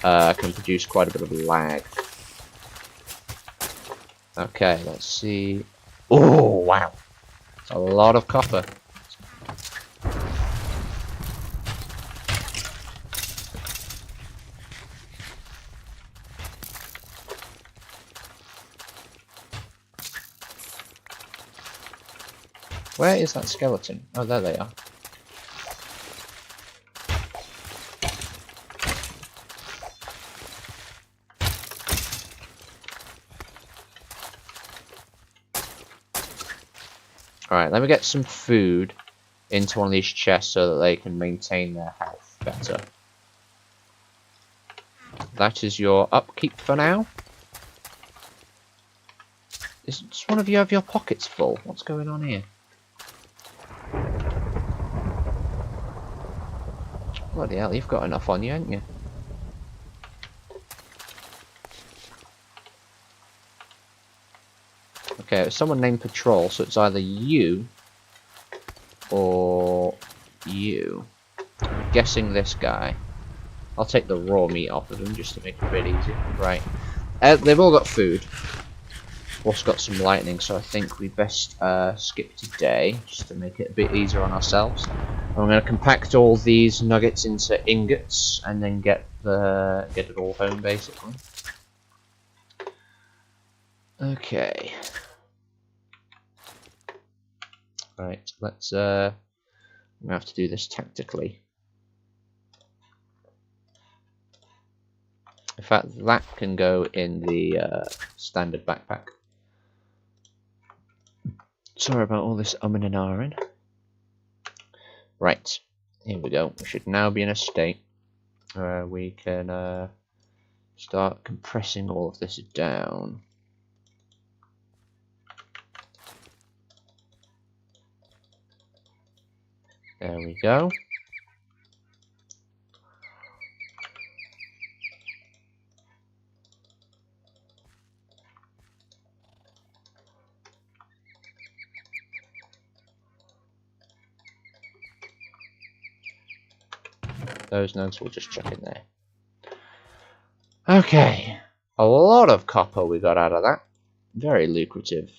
can produce quite a bit of lag. Okay, let's see. Oh, wow. That's a lot of copper. Where is that skeleton? Oh, there they are. Alright, let me get some food into one of these chests so that they can maintain their health better. That is your upkeep for now. Does one of you have your pockets full? What's going on here? Bloody hell, you've got enough on you, haven't you? Okay, it's someone named Patrol, so it's either you or you. I'm guessing this guy. I'll take the raw meat off of him just to make it a bit easier. Right. They've all got food. Also got some lightning, so I think we best skip today just to make it a bit easier on ourselves. I'm going to compact all these nuggets into ingots and then get it all home basically. Okay. Right, let's I'm gonna have to do this tactically. In fact, that can go in the standard backpack. Sorry about all this umming and ahhing. Right, here we go. We should now be in a state where we can start compressing all of this down. There we go. Those notes will just chuck in there. Okay, a lot of copper we got out of that. Very lucrative.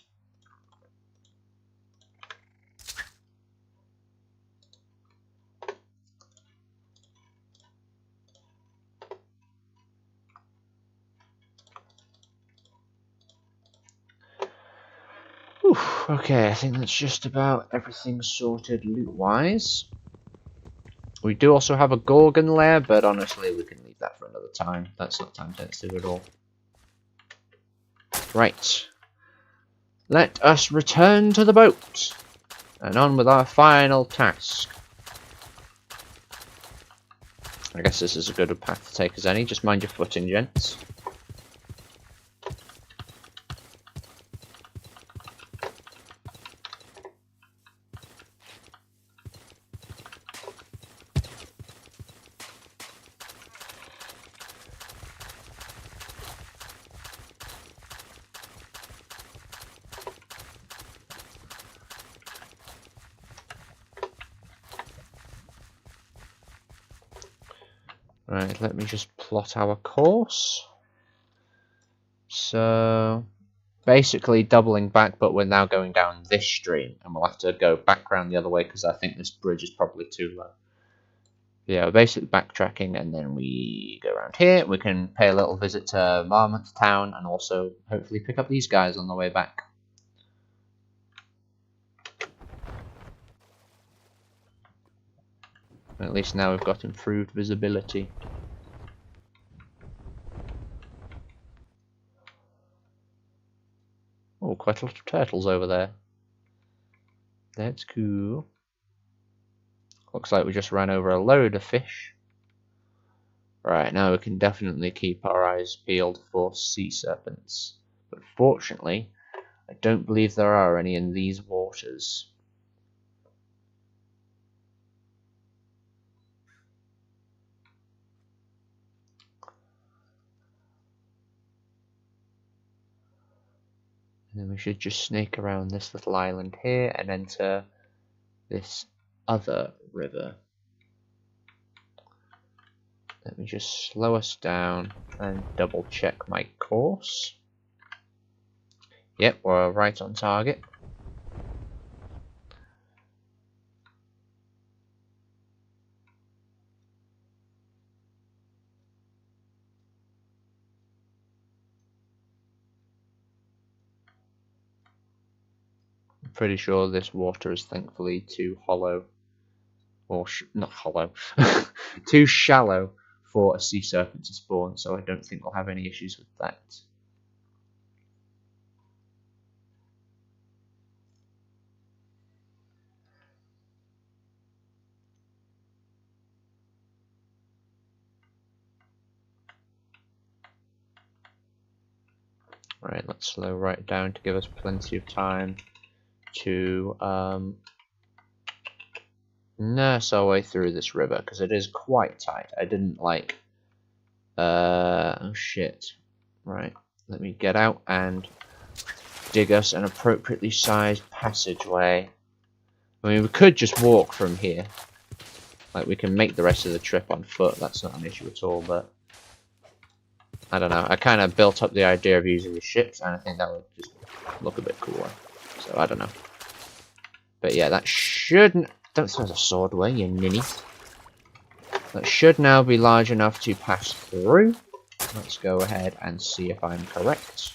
Whew, okay, I think that's just about everything sorted loot-wise. We do also have a Gorgon lair, but honestly we can leave that for another time. That's not time sensitive at all. Right. Let us return to the boat, and on with our final task. I guess this is as good a path to take as any, just mind your footing, gents. Right, let me just plot our course. So, basically doubling back, but we're now going down this stream, and we'll have to go back around the other way because I think this bridge is probably too low. Yeah, we're basically backtracking, and then we go around here. We can pay a little visit to Marmot Town, and also hopefully pick up these guys on the way back. At least now we've got improved visibility. Oh, quite a lot of turtles over there. That's cool. Looks like we just ran over a load of fish. Right, now we can definitely keep our eyes peeled for sea serpents. But fortunately, I don't believe there are any in these waters. And then we should just snake around this little island here and enter this other river. Let me just slow us down and double check my course. Yep, we're right on target. I'm pretty sure this water is thankfully too hollow, or not hollow, too shallow for a sea serpent to spawn, so I don't think we'll have any issues with that. Right, let's slow right down to give us plenty of time to nurse our way through this river, because it is quite tight. I didn't like... oh shit. Right, let me get out and dig us an appropriately sized passageway. I mean, we could just walk from here. Like, we can make the rest of the trip on foot, that's not an issue at all, but... I don't know, I kind of built up the idea of using the ships, and I think that would just look a bit cooler. So, I don't know. But yeah, that shouldn't... Don't throw the sword away, you ninny. That should now be large enough to pass through. Let's go ahead and see if I'm correct.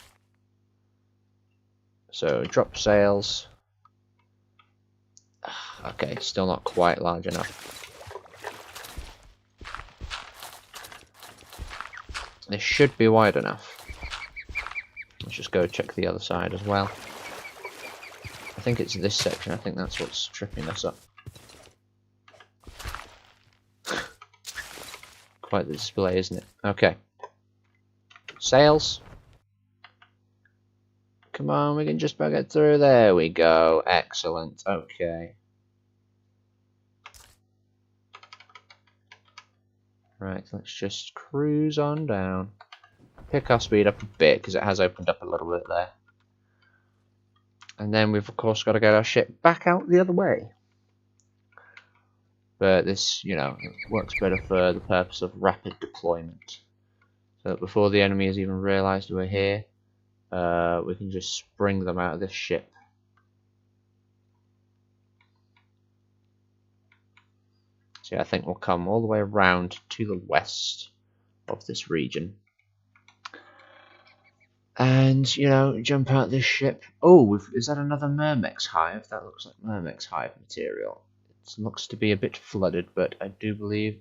So, drop sails. Okay, still not quite large enough. This should be wide enough. Let's just go check the other side as well. I think it's this section, I think that's what's tripping us up. Quite the display, isn't it? Okay. Sails. Come on, we can just about get through. There we go. Excellent. Okay. Right, let's just cruise on down. Pick our speed up a bit, because it has opened up a little bit there. And then we've, of course, got to get our ship back out the other way. But this, you know, works better for the purpose of rapid deployment. So that before the enemy has even realised we're here, we can just spring them out of this ship. So yeah, I think we'll come all the way around to the west of this region. And, you know, jump out this ship. Oh, is that another Myrmex hive? That looks like Myrmex hive material. It looks to be a bit flooded, but I do believe...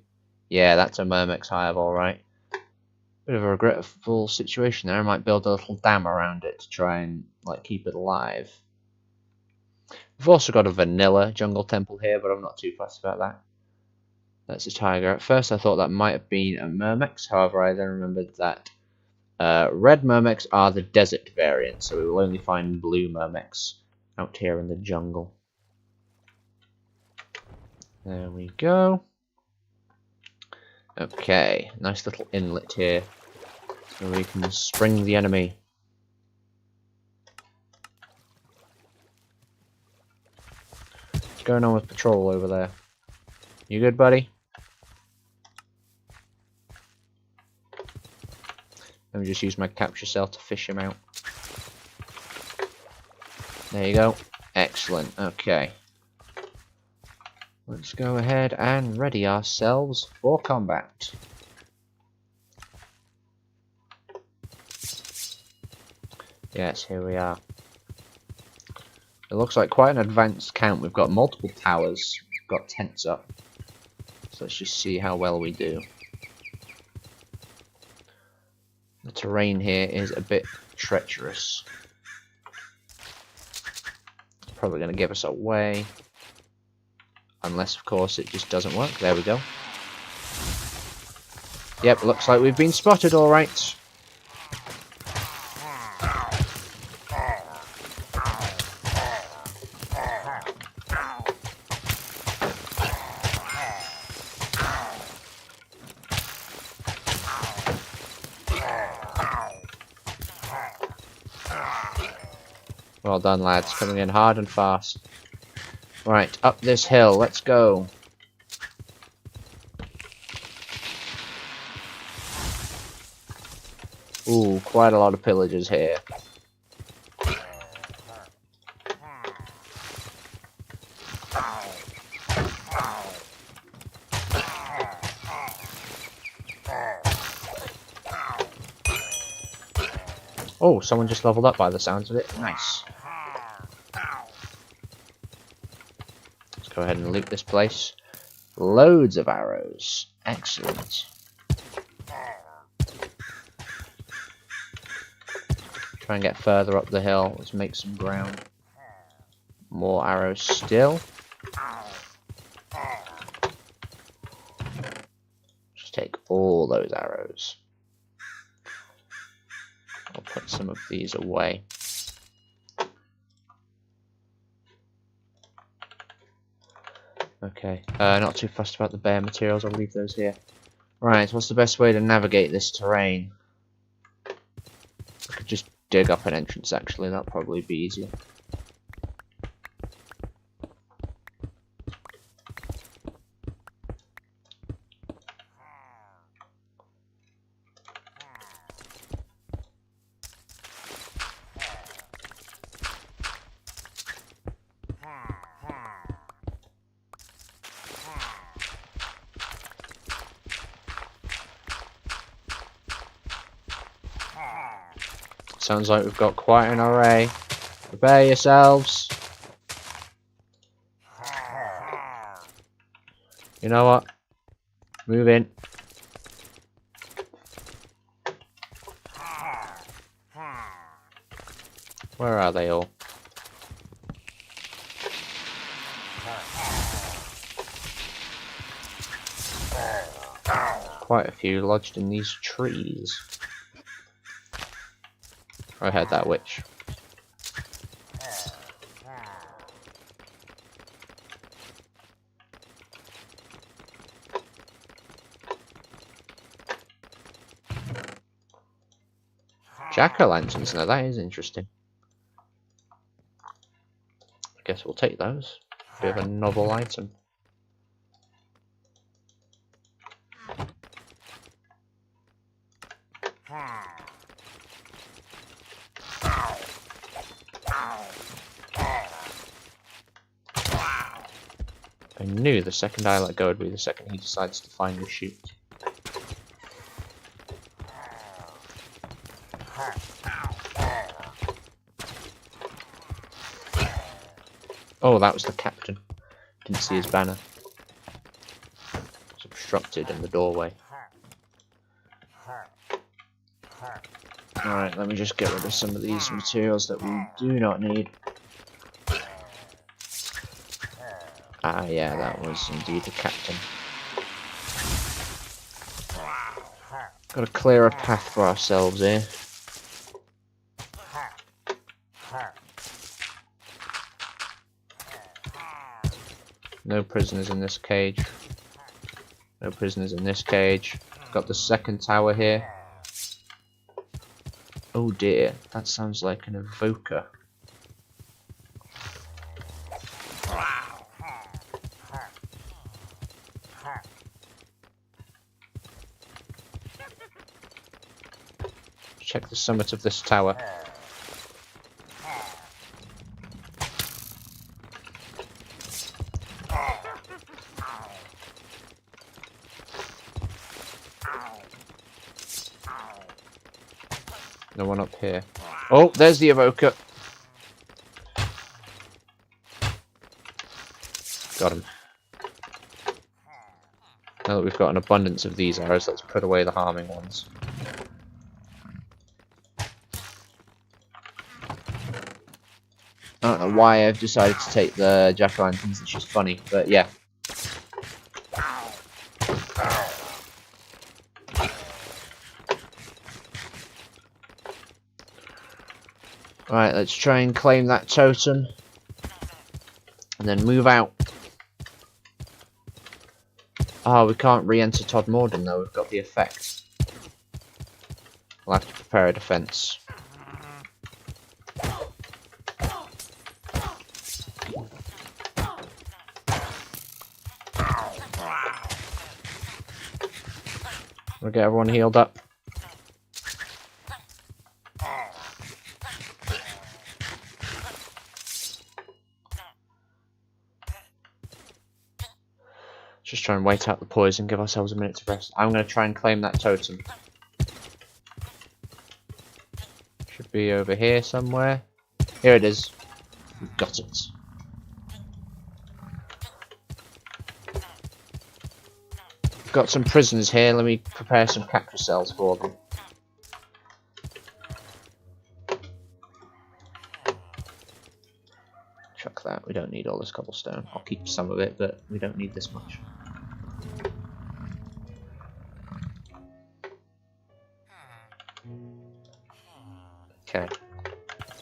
Yeah, that's a Myrmex hive, alright. Bit of a regretful situation there. I might build a little dam around it to try and, like, keep it alive. We've also got a vanilla jungle temple here, but I'm not too fussed about that. That's a tiger. At first I thought that might have been a Myrmex, however I then remembered that red Myrmex are the desert variant, so we will only find blue Myrmex out here in the jungle. There we go. Okay, nice little inlet here, so we can spring the enemy. What's going on with patrol over there? You good, buddy? Let me just use my capture cell to fish him out. There you go. Excellent. Okay. Let's go ahead and ready ourselves for combat. Yes, here we are. It looks like quite an advanced camp. We've got multiple towers. We've got tents up. So let's just see how well we do. The terrain here is a bit treacherous. Probably going to give us away. Unless, of course, it just doesn't work. There we go. Yep, looks like we've been spotted, alright. Well done, lads. Coming in hard and fast. Right, up this hill. Let's go. Ooh, quite a lot of pillagers here. Oh, someone just leveled up by the sounds of it. Nice. Let's go ahead and loot this place. Loads of arrows. Excellent. Try and get further up the hill. Let's make some ground. More arrows still. Just take all those arrows. I'll put some of these away. Okay, not too fussed about the bare materials, I'll leave those here. Right, what's the best way to navigate this terrain? I could just dig up an entrance actually, that'd probably be easier. Sounds like we've got quite an array. Prepare yourselves. You know what? Move in. Where are they all? Quite a few lodged in these trees. I heard that witch. Jack-o'-lanterns, now that is interesting. I guess we'll take those. Bit of a novel item. I knew the second I let go would be the second he decides to finally shoot. Oh, that was the captain. Didn't see his banner. It's obstructed in the doorway. Alright, let me just get rid of some of these materials that we do not need. Ah, yeah, that was indeed a captain. Gotta clear a path for ourselves here. No prisoners in this cage. No prisoners in this cage. Got the second tower here. Oh dear, that sounds like an evoker. check the summit of this tower. No one up here. Oh, there's the evoker. Got him. Now that we've got an abundance of these arrows, let's put away the harming ones. I don't know why I've decided to take the jack-o'-lanterns, it's just funny, but yeah. Alright, let's try and claim that totem. And then move out. Ah, we can't re-enter Todmorden though, we've got the effect. We'll have to prepare a defense. We'll get everyone healed up. Just try and wait out the poison, give ourselves a minute to rest. I'm going to try and claim that totem. Should be over here somewhere. Here it is. We've got it. Got some prisoners here, let me prepare some capture cells for them. Chuck that, we don't need all this cobblestone. I'll keep some of it, but we don't need this much. Okay.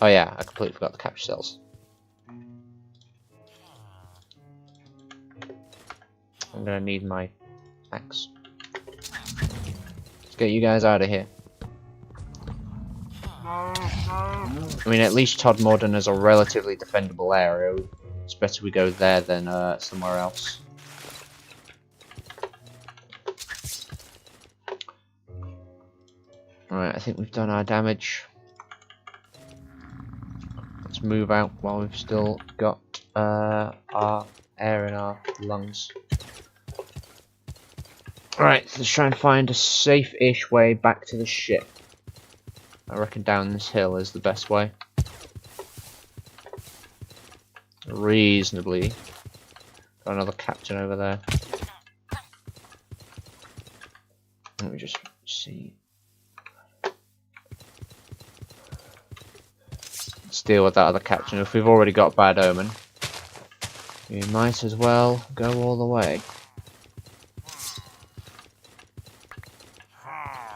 Oh yeah, I completely forgot the capture cells. I'm gonna need my axe. Let's get you guys out of here. I mean, at least Todmorden is a relatively defendable area. It's better we go there than somewhere else. Alright, I think we've done our damage. Let's move out while we've still got our air in our lungs. Alright, let's try and find a safe-ish way back to the ship. I reckon down this hill is the best way. Reasonably. Got another captain over there. Let me just see. Let's deal with that other captain. If we've already got Bad Omen, we might as well go all the way.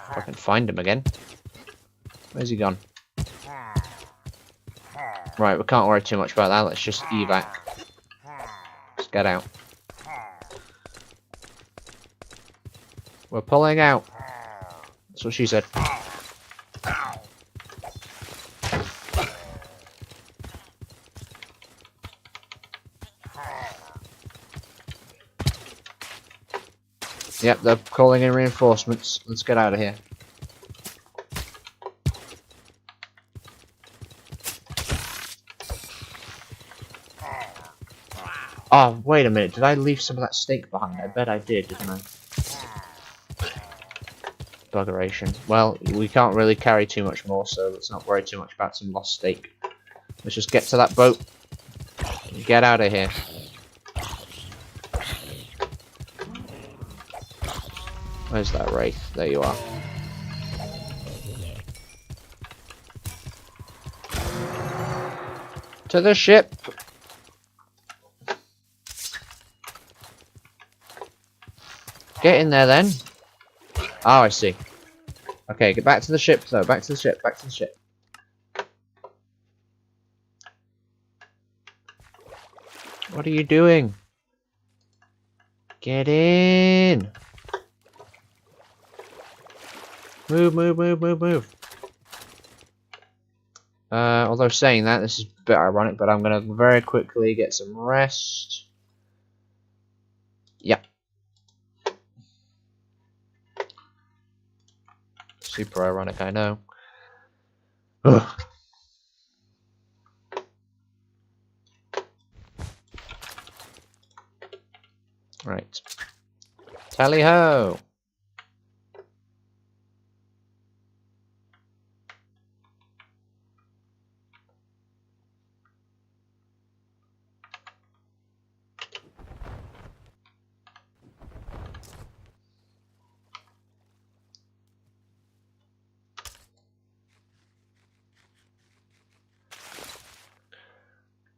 If I can find him again. Where's he gone? Right, we can't worry too much about that. Let's just evac. Let's get out. We're pulling out. That's what she said. Yep, they're calling in reinforcements. Let's get out of here. Oh, wait a minute. Did I leave some of that steak behind? I bet I did, didn't I? Buggeration. Well, we can't really carry too much more, so let's not worry too much about some lost steak. Let's just get to that boat and get out of here. Where's that wraith? There you are. To the ship! Get in there then. Oh, I see. Okay, get back to the ship though. Back to the ship. Back to the ship. What are you doing? Get in. Move, move, move, move, move. Although saying that, this is a bit ironic, but I'm gonna very quickly get some rest. Yep. Super ironic, I know. Ugh. Right. Tally ho!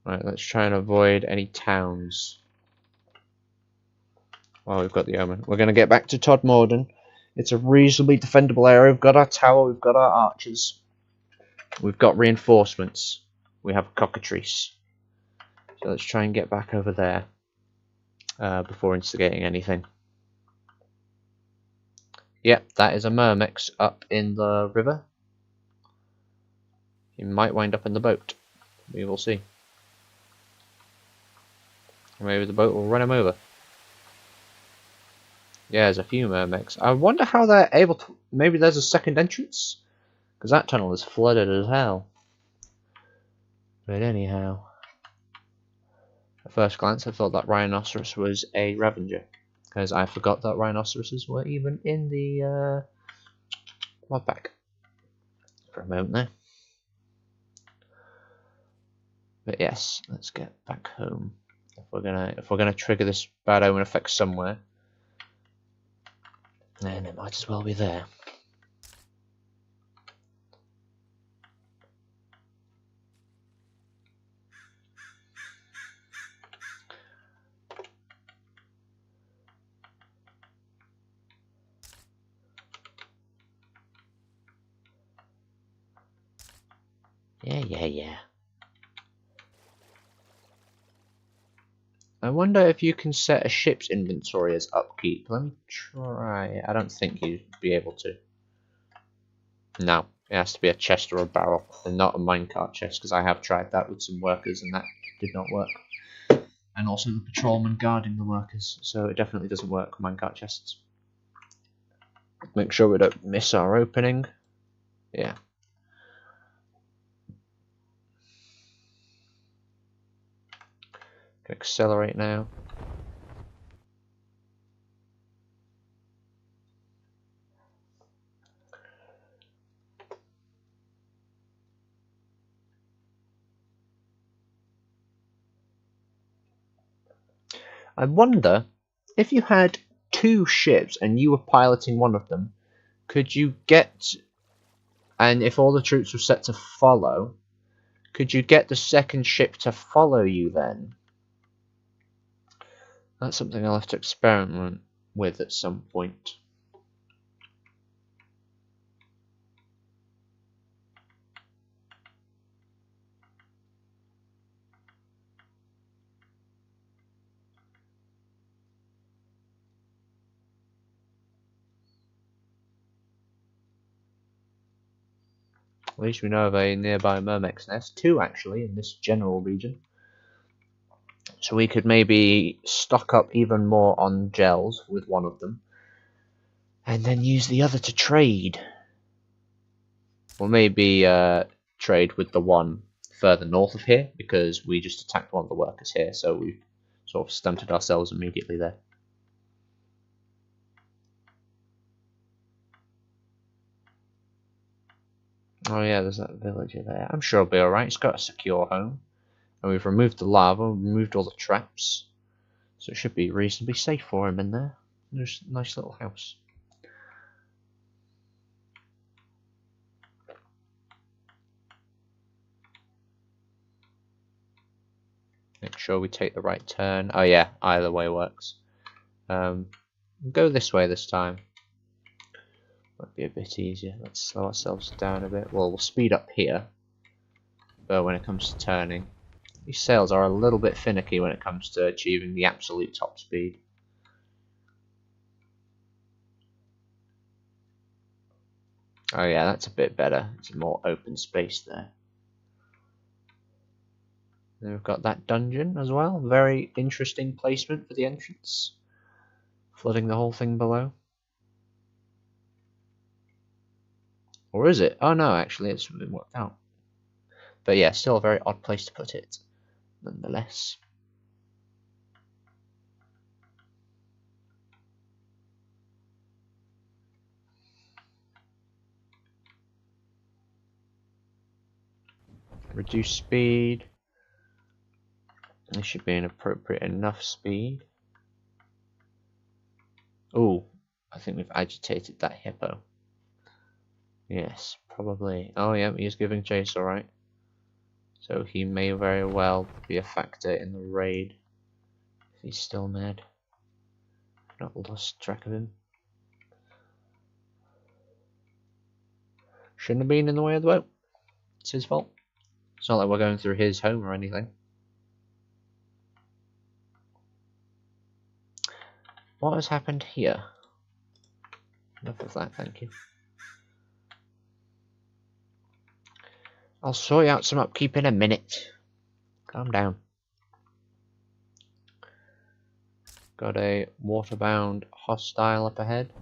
Right, let's try and avoid any towns. Well, we've got the Omen. We're going to get back to Todmorden. It's a reasonably defendable area. We've got our tower, we've got our archers. We've got reinforcements. We have cockatrice. So let's try and get back over there before instigating anything. Yep, that is a Myrmex up in the river. He might wind up in the boat. We will see. Maybe the boat will run him over. Yeah, there's a few Myrmex. I wonder how they're able to... Maybe there's a second entrance? Because that tunnel is flooded as hell. But anyhow... At first glance, I thought that rhinoceros was a Ravager. Because I forgot that rhinoceroses were even in the mod pack. For a moment there. But yes, let's get back home. If we're gonna trigger this bad omen effect somewhere, then it might as well be there. Yeah. I wonder if you can set a ship's inventory as upkeep. Let me try. I don't think you'd be able to. No, it has to be a chest or a barrel, and not a minecart chest, because I have tried that with some workers, and that did not work. And also the patrolman guarding the workers, so it definitely doesn't work with minecart chests. Make sure we don't miss our opening. Yeah. Accelerate now. I wonder if you had two ships and you were piloting one of them, could you get, and if all the troops were set to follow, could you get the second ship to follow you then? That's something I'll have to experiment with at some point. At least we know of a nearby Myrmex nest, two actually, in this general region. So we could maybe stock up even more on gels with one of them, and then use the other to trade. Or maybe trade with the one further north of here, because we just attacked one of the workers here, so we've sort of stunted ourselves immediately there. Oh yeah, there's that villager there. I'm sure it'll be alright. It's got a secure home. And we've removed the lava, removed all the traps. So it should be reasonably safe for him in there. There's a nice little house. Make sure we take the right turn. Oh yeah, either way works. Go this way this time. Might be a bit easier. Let's slow ourselves down a bit. Well, we'll speed up here. But when it comes to turning, these sails are a little bit finicky when it comes to achieving the absolute top speed. Oh yeah, that's a bit better. It's more open space there. Then we've got that dungeon as well. Very interesting placement for the entrance. Flooding the whole thing below. Or is it? Oh no, actually it's been worked out. But yeah, still a very odd place to put it, nonetheless. Reduce speed. This should be an appropriate enough speed. Oh, I think we've agitated that hippo. Yes, probably. Oh yeah, he's giving chase, alright. So he may very well be a factor in the raid. If he's still mad. I've not lost track of him. Shouldn't have been in the way of the boat. It's his fault. It's not like we're going through his home or anything. What has happened here? Enough of that, thank you. I'll sort out some upkeep in a minute. Calm down. Got a waterbound hostile up ahead.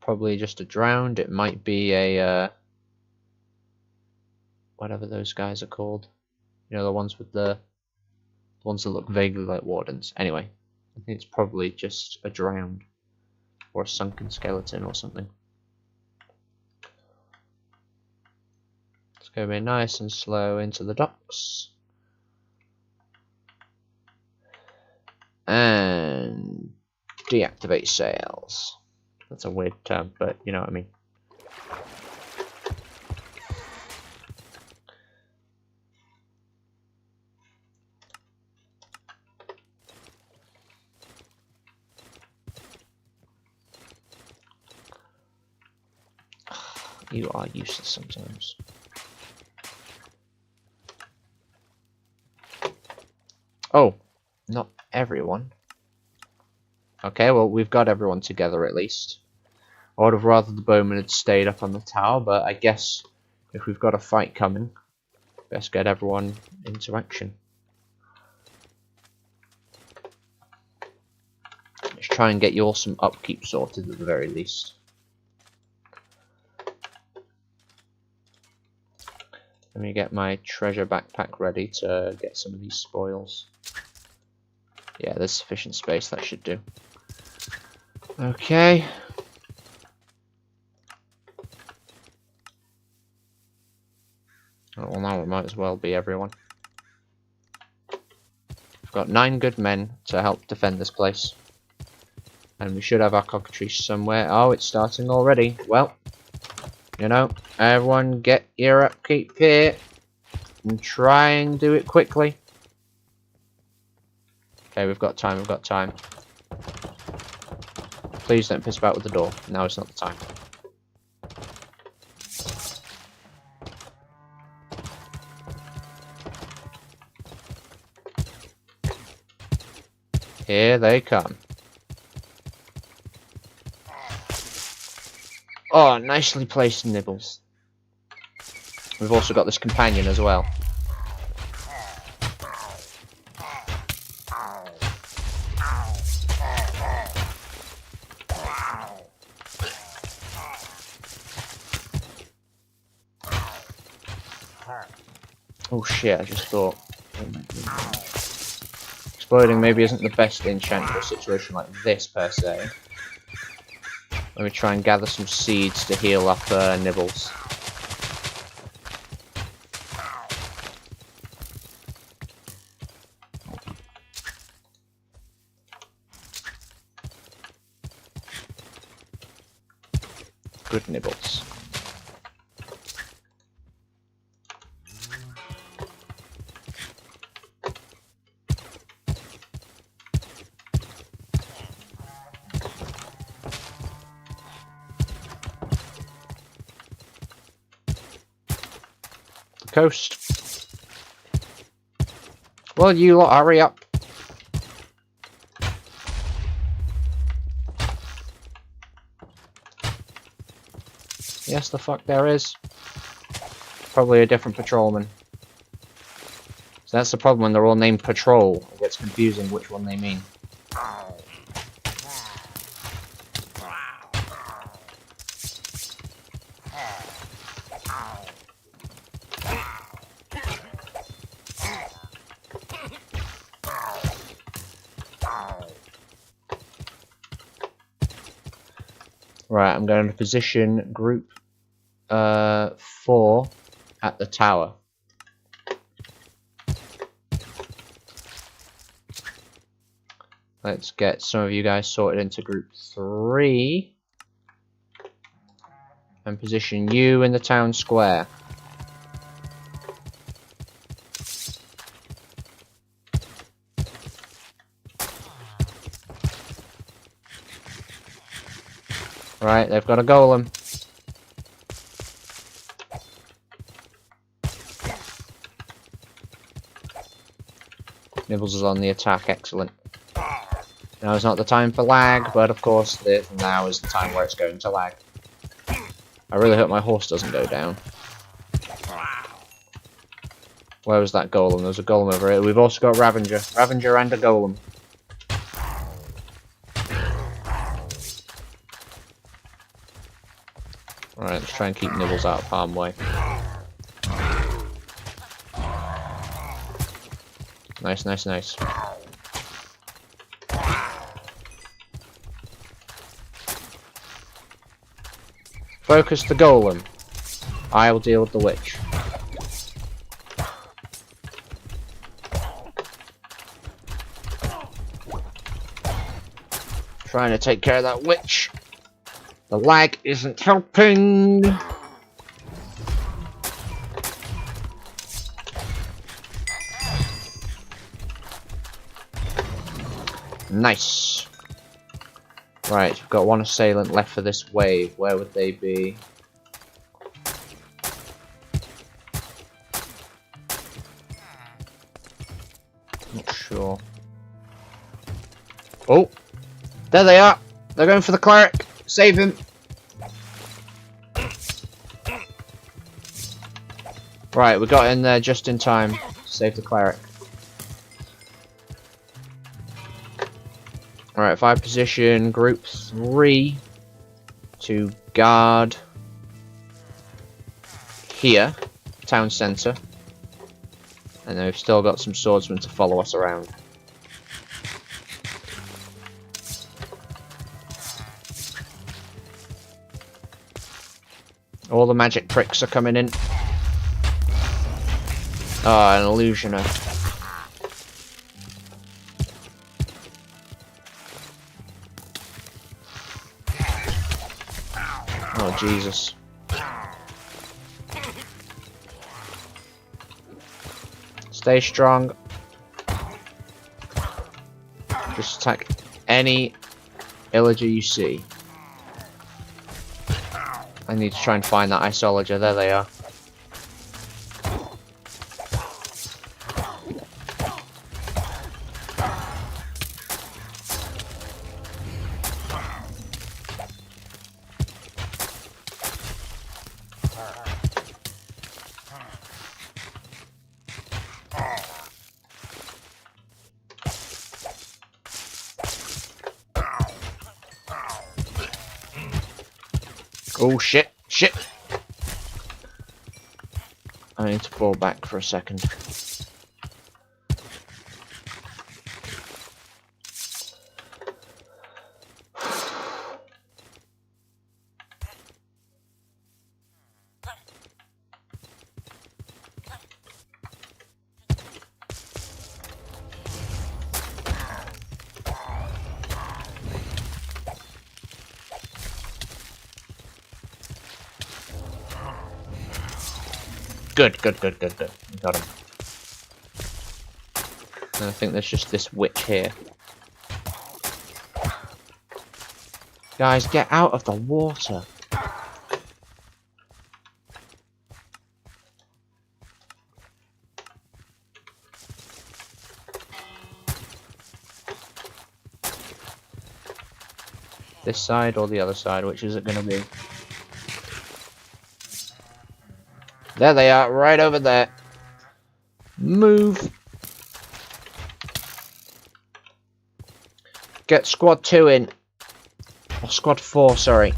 Probably just a drowned. It might be a whatever those guys are called. You know, the ones that look vaguely like wardens. Anyway, I think it's probably just a drowned or a sunken skeleton or something. Let's go a bit nice and slow into the docks. And deactivate sails. That's a weird term, but you know what I mean. You are useless sometimes. Oh, not everyone. Okay, well, we've got everyone together at least. I would have rather the bowman had stayed up on the tower, but I guess if we've got a fight coming, best get everyone into action. Let's try and get you all some upkeep sorted at the very least. Let me get my treasure backpack ready to get some of these spoils. Yeah, there's sufficient space, that should do. Okay. Well, now it might as well be everyone. We've got 9 good men to help defend this place. And we should have our cockatrice somewhere. Oh, it's starting already. Well, you know, everyone get your upkeep here. And try and do it quickly. Okay, we've got time, we've got time. Please don't piss about with the door. Now is not the time. Here they come. Oh, nicely placed nibbles. We've also got this companion as well. Oh shit, I just thought. Exploding maybe isn't the best enchant for a situation like this per se. Let me try and gather some seeds to heal up nibbles. Good nibbles. Coast. Well, you lot, hurry up. Yes, the fuck there is. Probably a different patrolman. So that's the problem when they're all named Patrol. It gets confusing which one they mean. Right, I'm going to position group 4 at the tower. Let's get some of you guys sorted into group 3 and position you in the town square. Right, they've got a golem. Nibbles is on the attack, excellent. Now is not the time for lag, but of course now is the time where it's going to lag. I really hope my horse doesn't go down. Where was that golem? There's a golem over here. We've also got Ravager. Ravager and a golem. Alright, let's try and keep Nibbles out of harm's way. Nice, nice, nice. Focus the golem. I will deal with the witch. Trying to take care of that witch. The lag isn't helping. Nice. Right, we've got one assailant left for this wave. Where would they be? Not sure. Oh! There they are! They're going for the cleric! Save him! Right, we got in there just in time. Save the cleric. Alright, if I position group 3 to guard here, town centre, and then we've still got some swordsmen to follow us around. All the magic pricks are coming in. Ah, an illusioner. Oh, Jesus. Stay strong. Just attack any illager you see. I need to try and find that isolager. There they are. Oh shit, shit! I need to fall back for a second. Good, good, good, good, good. Got him. And I think there's just this witch here. Guys, get out of the water. This side or the other side, which is it going to be? There they are, right over there. Move. Get squad 2 in. Or squad 4, sorry.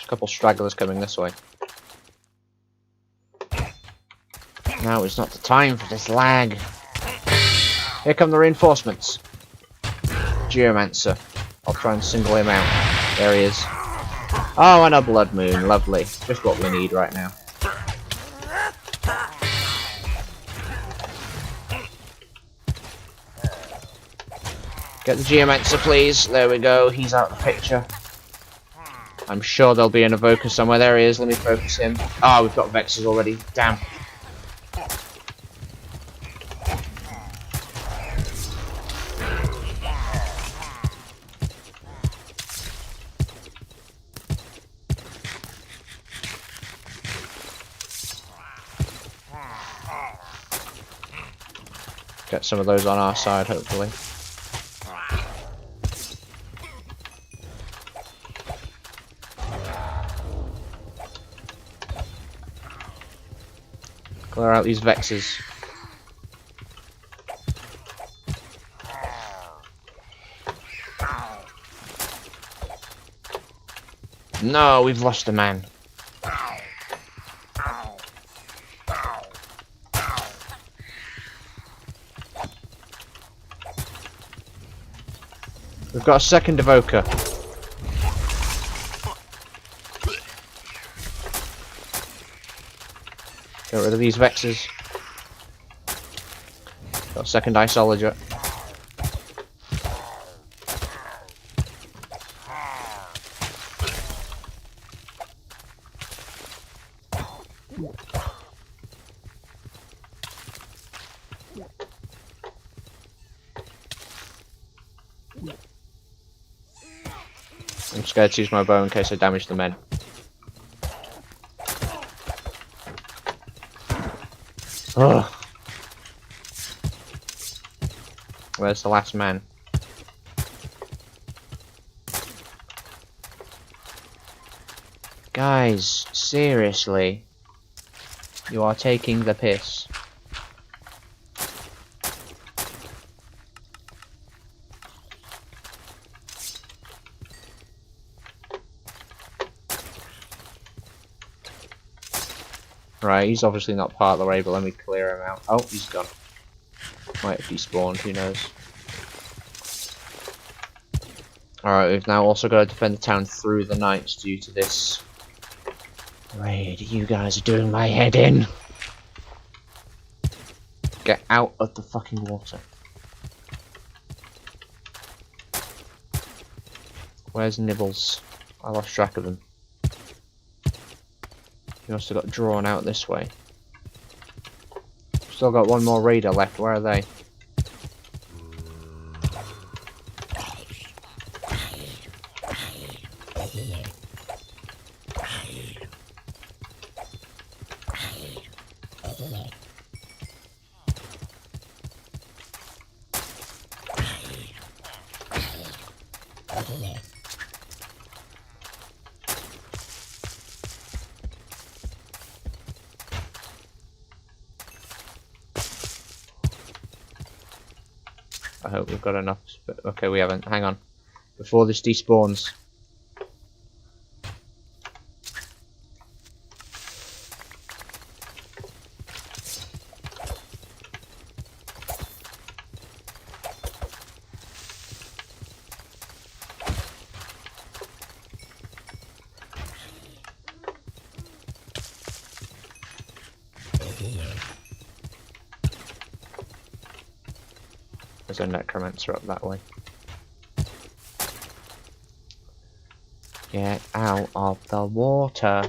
couple stragglers coming this way. Now is not the time for this lag. Here come the reinforcements. Geomancer. I'll try and single him out. There he is. Oh, and a blood moon. Lovely. Just what we need right now. Get the Geomancer, please. There we go. He's out of the picture. I'm sure there'll be an evoker somewhere. There he is. Let me focus him. Ah, we've got Vexes already. Damn. Get some of those on our side, hopefully. Clear out these Vexes. No, we've lost a man. We've got a second evoker. Get rid of these Vexes. Got a second Isolager. I'm scared to use my bow in case I damage the men. Ugh. Where's the last man? Guys, seriously. You are taking the piss. Right, he's obviously not part of the raid, but let me clear him out. Oh, he's gone. Might have despawned, who knows. Alright, we've now also got to defend the town through the night due to this raid. You guys are doing my head in. Get out of the fucking water. Where's Nibbles? I lost track of him. He must have got drawn out this way. Still got one more raider left. Where are they? I hope we've got enough. Okay, we haven't. Hang on. Before this despawns. There's a necromancer up that way. Get out of the water.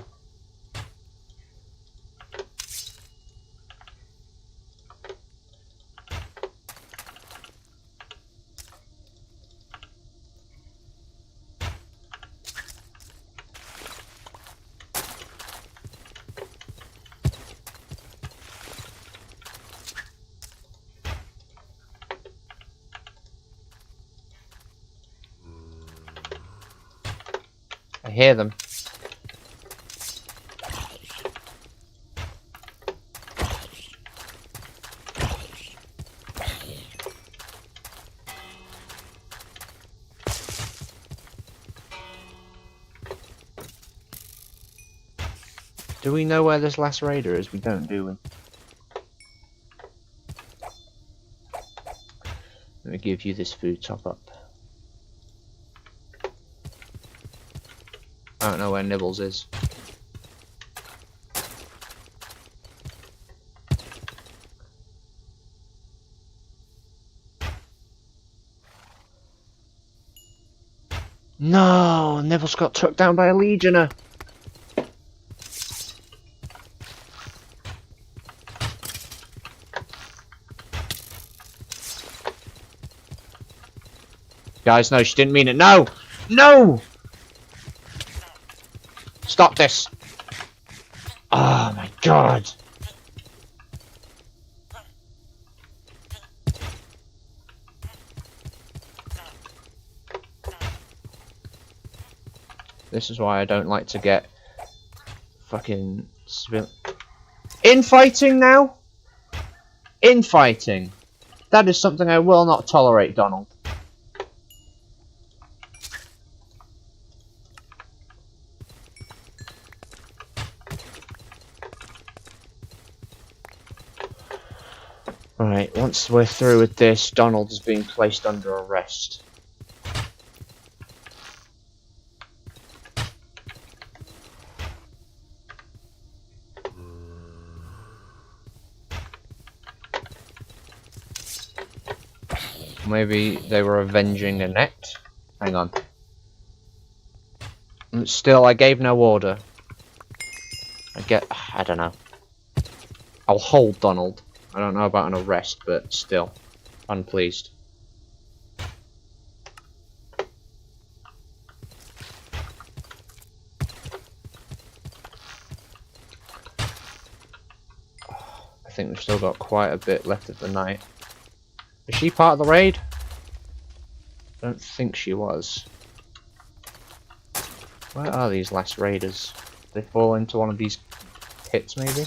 I hear them. Do we know where this last raider is? We don't, do we? Let me give you this food top up. I don't know where Nibbles is. No! Nibbles got took down by a Legionnaire! Guys, no, she didn't mean it. No! No! Stop this! Oh my god! This is why I don't like to get fucking infighting now? Infighting. That is something I will not tolerate, Donald. Right, once we're through with this, Donald is being placed under arrest. Maybe they were avenging Annette. Hang on. Still, I gave no order. I don't know. I'll hold Donald. I don't know about an arrest, but still. Unpleased. I think we've still got quite a bit left of the night. Is she part of the raid? I don't think she was. Where are these last raiders? They fall into one of these pits, maybe?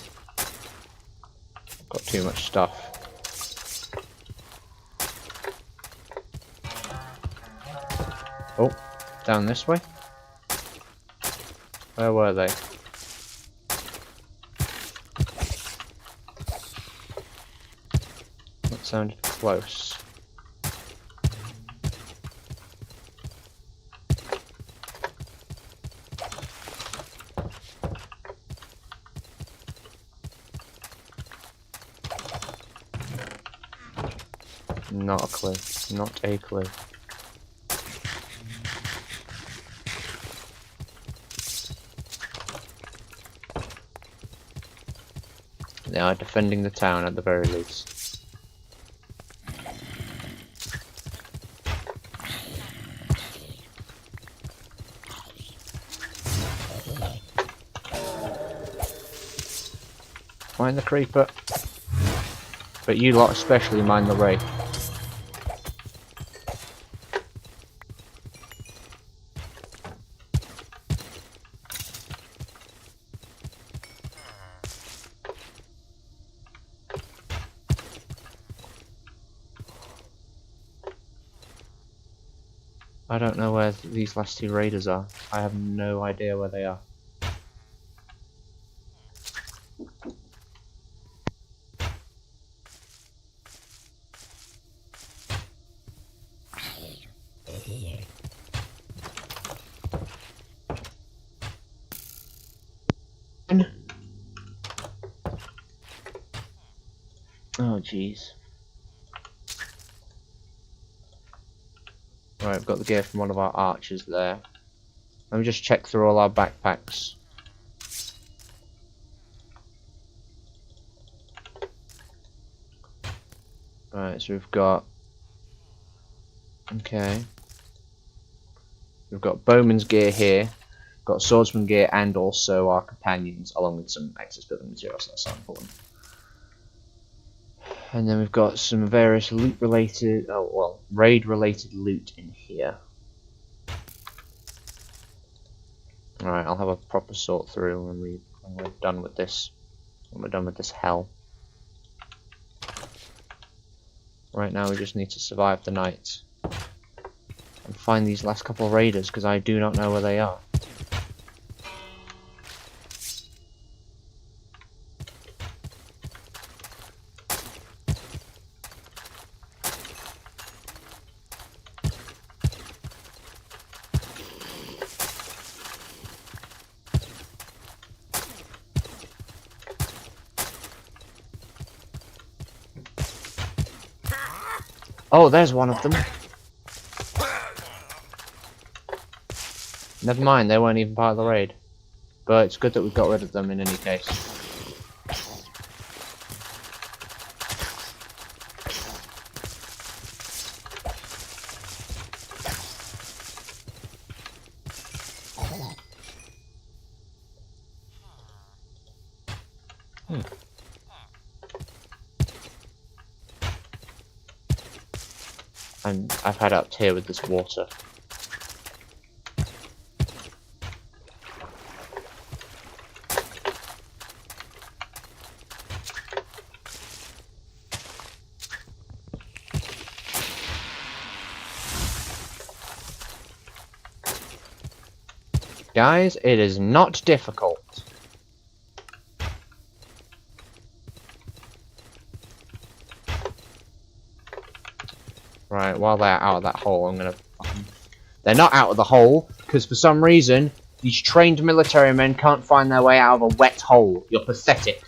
Got too much stuff. Oh, down this way? Where were they? That sounded close. Not a clue. Not a clue. They are defending the town at the very least. Mind the creeper. But you lot especially mind the wraith. I don't know where these last two raiders are. I have no idea where they are. Oh jeez. Right, I've got the gear from one of our archers there. Let me just check through all our backpacks. Right, so we've got... Okay. We've got bowman's gear here. Got swordsman gear and also our companions, along with some excess building materials. That's not important. And then we've got some various loot related, raid related loot in here. Alright, I'll have a proper sort through when we're done with this. When we're done with this hell. Right now we just need to survive the night. And find these last couple of raiders, because I do not know where they are. Oh, there's one of them. Never mind, they weren't even part of the raid. But it's good that we got rid of them in any case. And I've had up here with this water. Guys, it is not difficult. Right, while they're out of that hole, I'm gonna... They're not out of the hole, because for some reason, these trained military men can't find their way out of a wet hole. You're pathetic.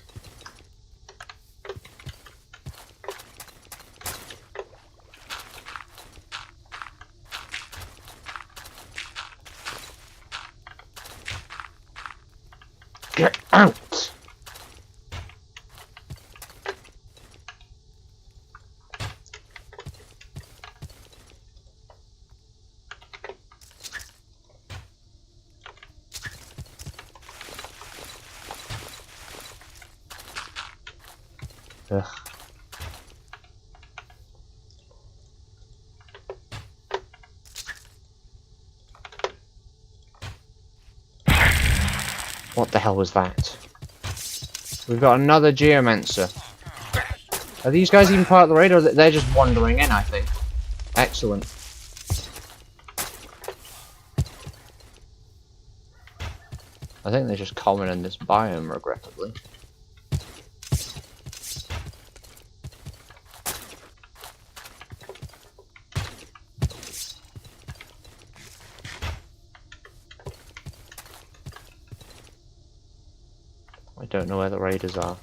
Get out! Ugh. What the hell was that? We've got another Geomancer. Are these guys even part of the raid, or they're just wandering in, I think? Excellent. I think they're just common in this biome, regrettably. I don't know where the raiders are.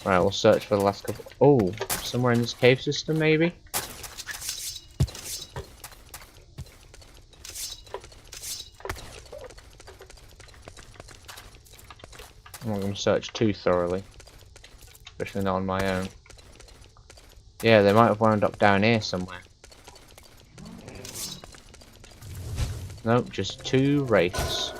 Right, we'll search for the last couple. Oh, somewhere in this cave system, maybe? I'm not going to search too thoroughly. Especially not on my own. Yeah, they might have wound up down here somewhere. Nope, just two wraiths.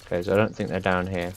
Okay, so I don't think they're down here.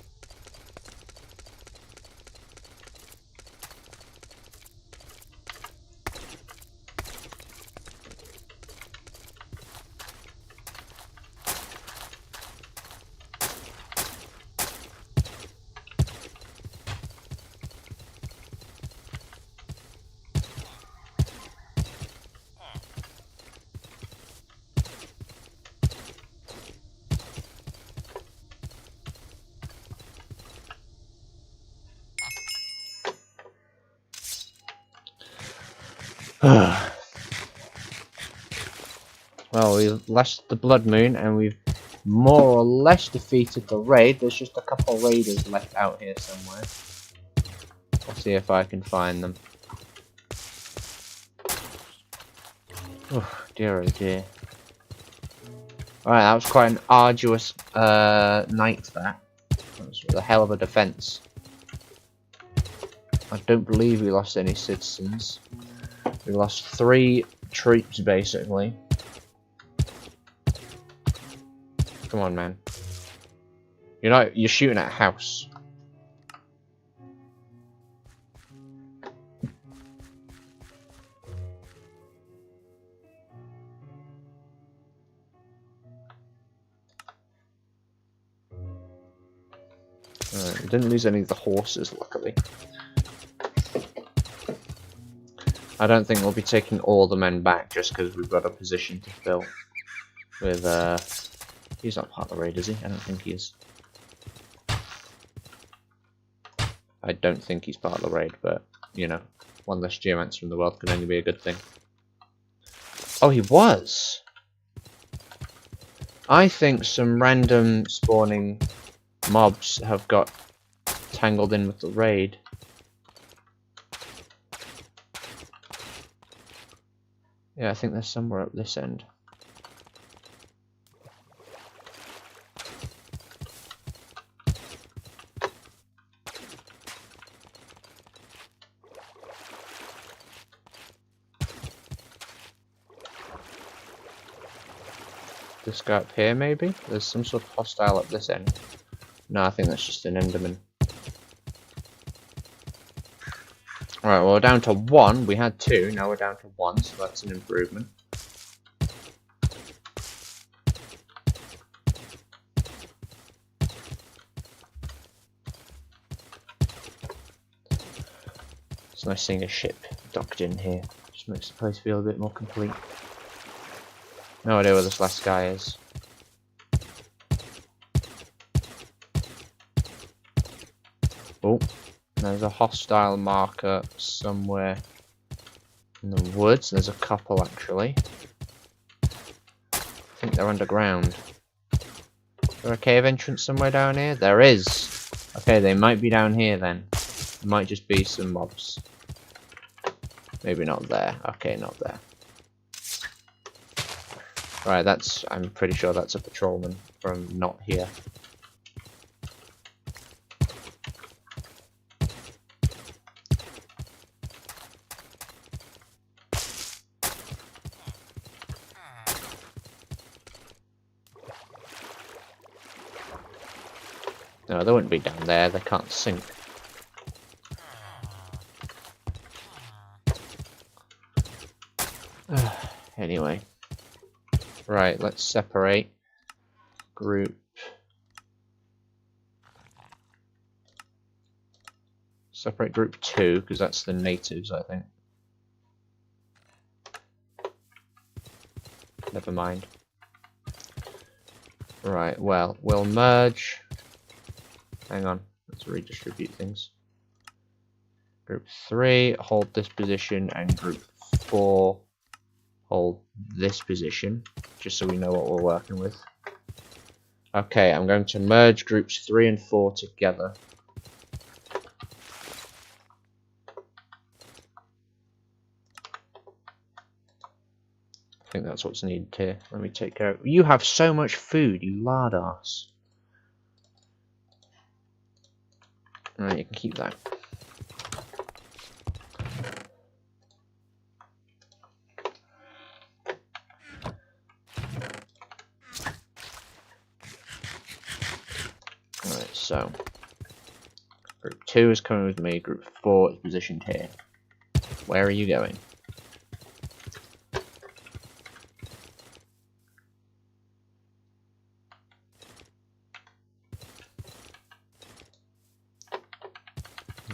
Well, we've left the Blood Moon and we've more or less defeated the raid. There's just a couple raiders left out here somewhere. I'll see if I can find them. Oh dear, oh dear. Alright, that was quite an arduous night, that. That was a hell of a defense. I don't believe we lost any citizens. We lost 3 troops, basically. Come on, man. You're shooting at a house. We didn't lose any of the horses, luckily. I don't think we'll be taking all the men back just because we've got a position to fill. With, he's not part of the raid, is he? I don't think he is. I don't think he's part of the raid, but, you know, one less geomancer in the world can only be a good thing. Oh, he was! I think some random spawning mobs have got tangled in with the raid. Yeah, I think there's somewhere up this end. This guy up here, maybe? There's some sort of hostile up this end. No, I think that's just an Enderman. Alright, well, we're down to 1. We had 2, now we're down to 1, so that's an improvement. It's nice seeing a ship docked in here. Just makes the place feel a bit more complete. No idea where this last guy is. Oh, there's a hostile marker somewhere in the woods. There's a couple actually. I think they're underground. Is there a cave entrance somewhere down here? There is. Okay, they might be down here then. It might just be some mobs. Maybe not there. Okay, not there. Right, that's, I'm pretty sure that's a patrolman from not here. No, they wouldn't be down there, they can't sink. Anyway. Right, let's separate. Group. Separate group 2, because that's the natives, I think. Never mind. Right, well, we'll merge. Hang on, let's redistribute things. Group 3, hold this position, and group 4, hold this position, just so we know what we're working with. Okay, I'm going to merge groups 3 and 4 together. I think that's what's needed here. Let me take care of... You have so much food, you lard ass. Alright, you can keep that. Alright, so... Group 2 is coming with me, group 4 is positioned here. Where are you going?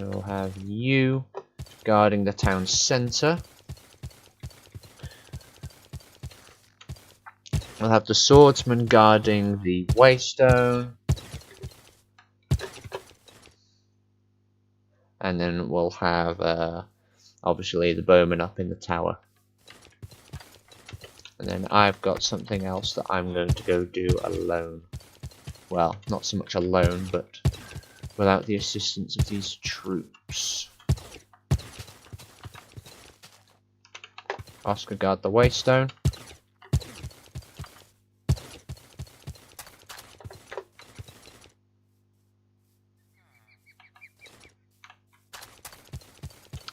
We'll have you guarding the town centre. We'll have the swordsman guarding the waystone. And then we'll have, obviously, the bowman up in the tower. And then I've got something else that I'm going to go do alone. Well, not so much alone, but without the assistance of these troops. Oscar guard the waystone.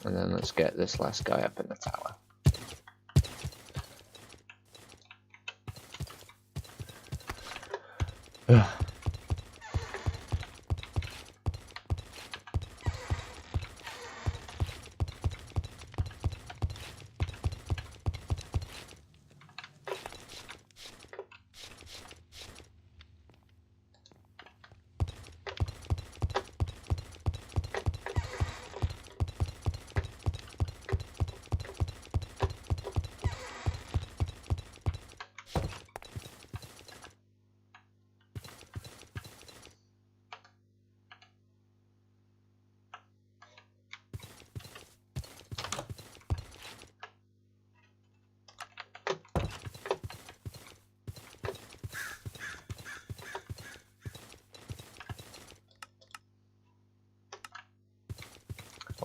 And then let's get this last guy up in the tower. Ugh.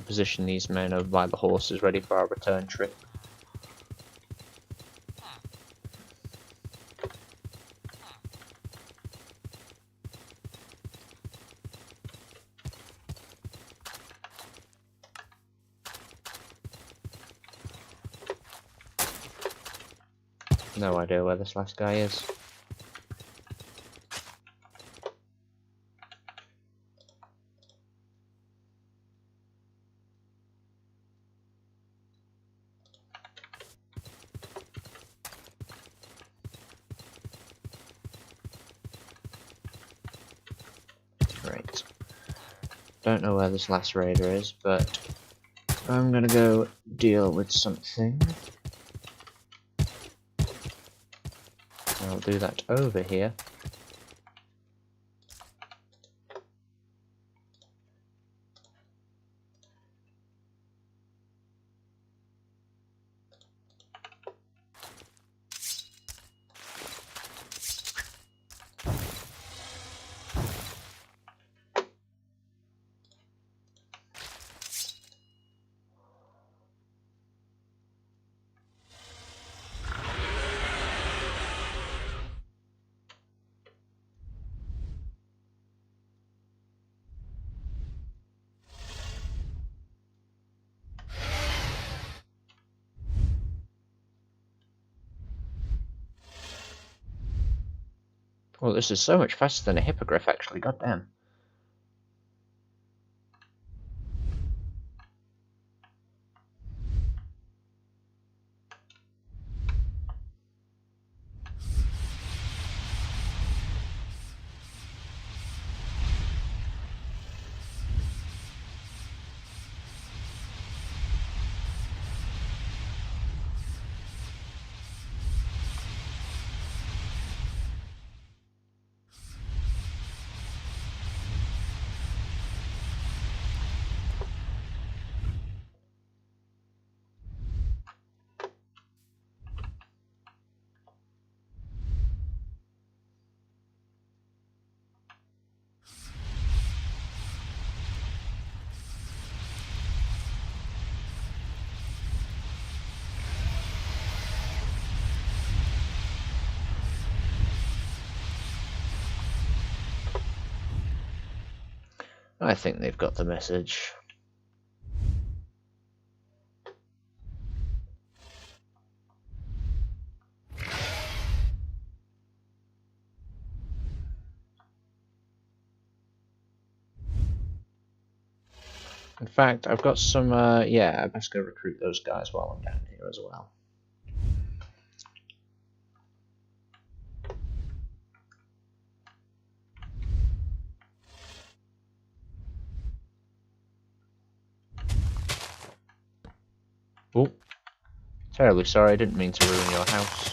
position these men over by the horses, ready for our return trip. No idea where this last guy is. Right. Don't know where this last raider is, but I'm gonna go deal with something. I'll do that over here. Well, this is so much faster than a hippogriff, actually, goddamn. I think they've got the message. In fact, I've got some, yeah, I best go recruit those guys while I'm down here as well. Oh, terribly sorry, I didn't mean to ruin your house.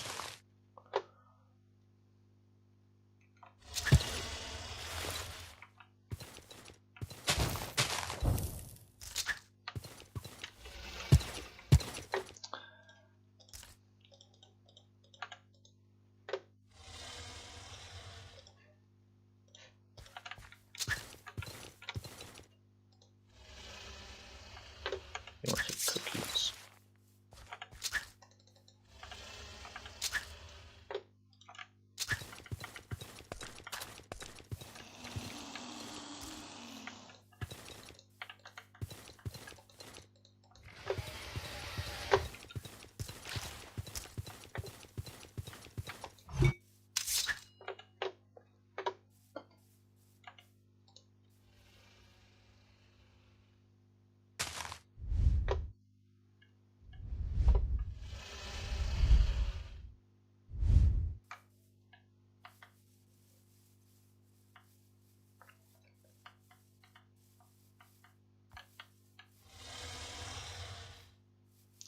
You want some cookies?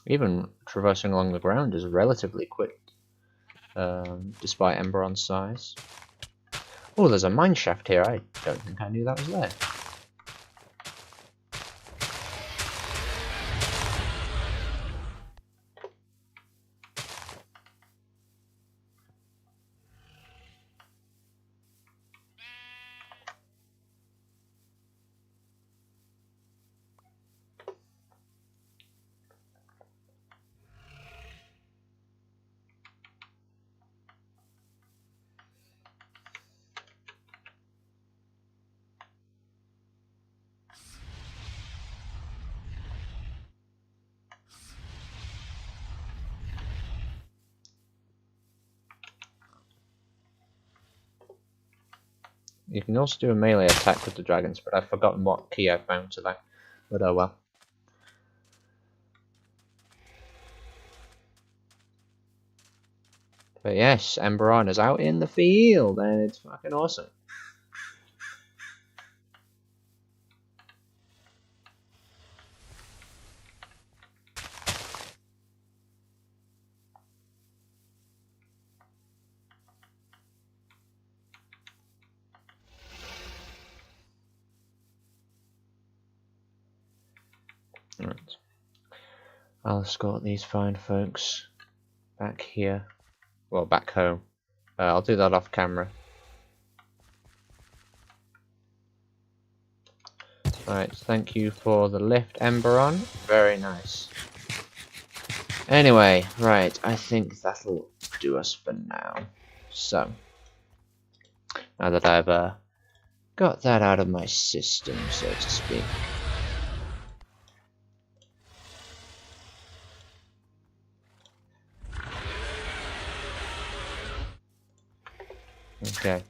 Even traversing along the ground is relatively quick, despite Emberon's size. Oh, there's a mine shaft here. I don't think I knew that was there. You can also do a melee attack with the dragons, but I've forgotten what key I found to that. But oh well. But yes, Emberon is out in the field, and it's fucking awesome. Right. I'll escort these fine folks back here. Well, back home. I'll do that off camera. Alright, thank you for the lift, Emberon. Very nice. Anyway, right, I think that'll do us for now. So, now that I've got that out of my system, so to speak. Okay,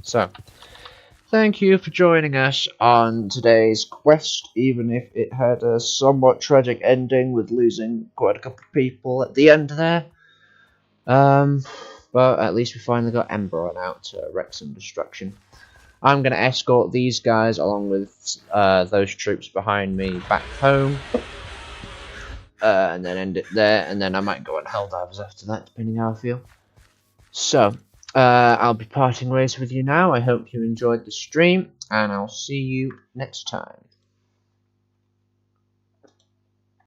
so thank you for joining us on today's quest, even if it had a somewhat tragic ending with losing quite a couple of people at the end there. But at least we finally got Emberon out to wreak some destruction. I'm going to escort these guys along with those troops behind me back home. And then end it there, and then I might go on Helldivers after that, depending how I feel. So, I'll be parting ways with you now. I hope you enjoyed the stream, and I'll see you next time.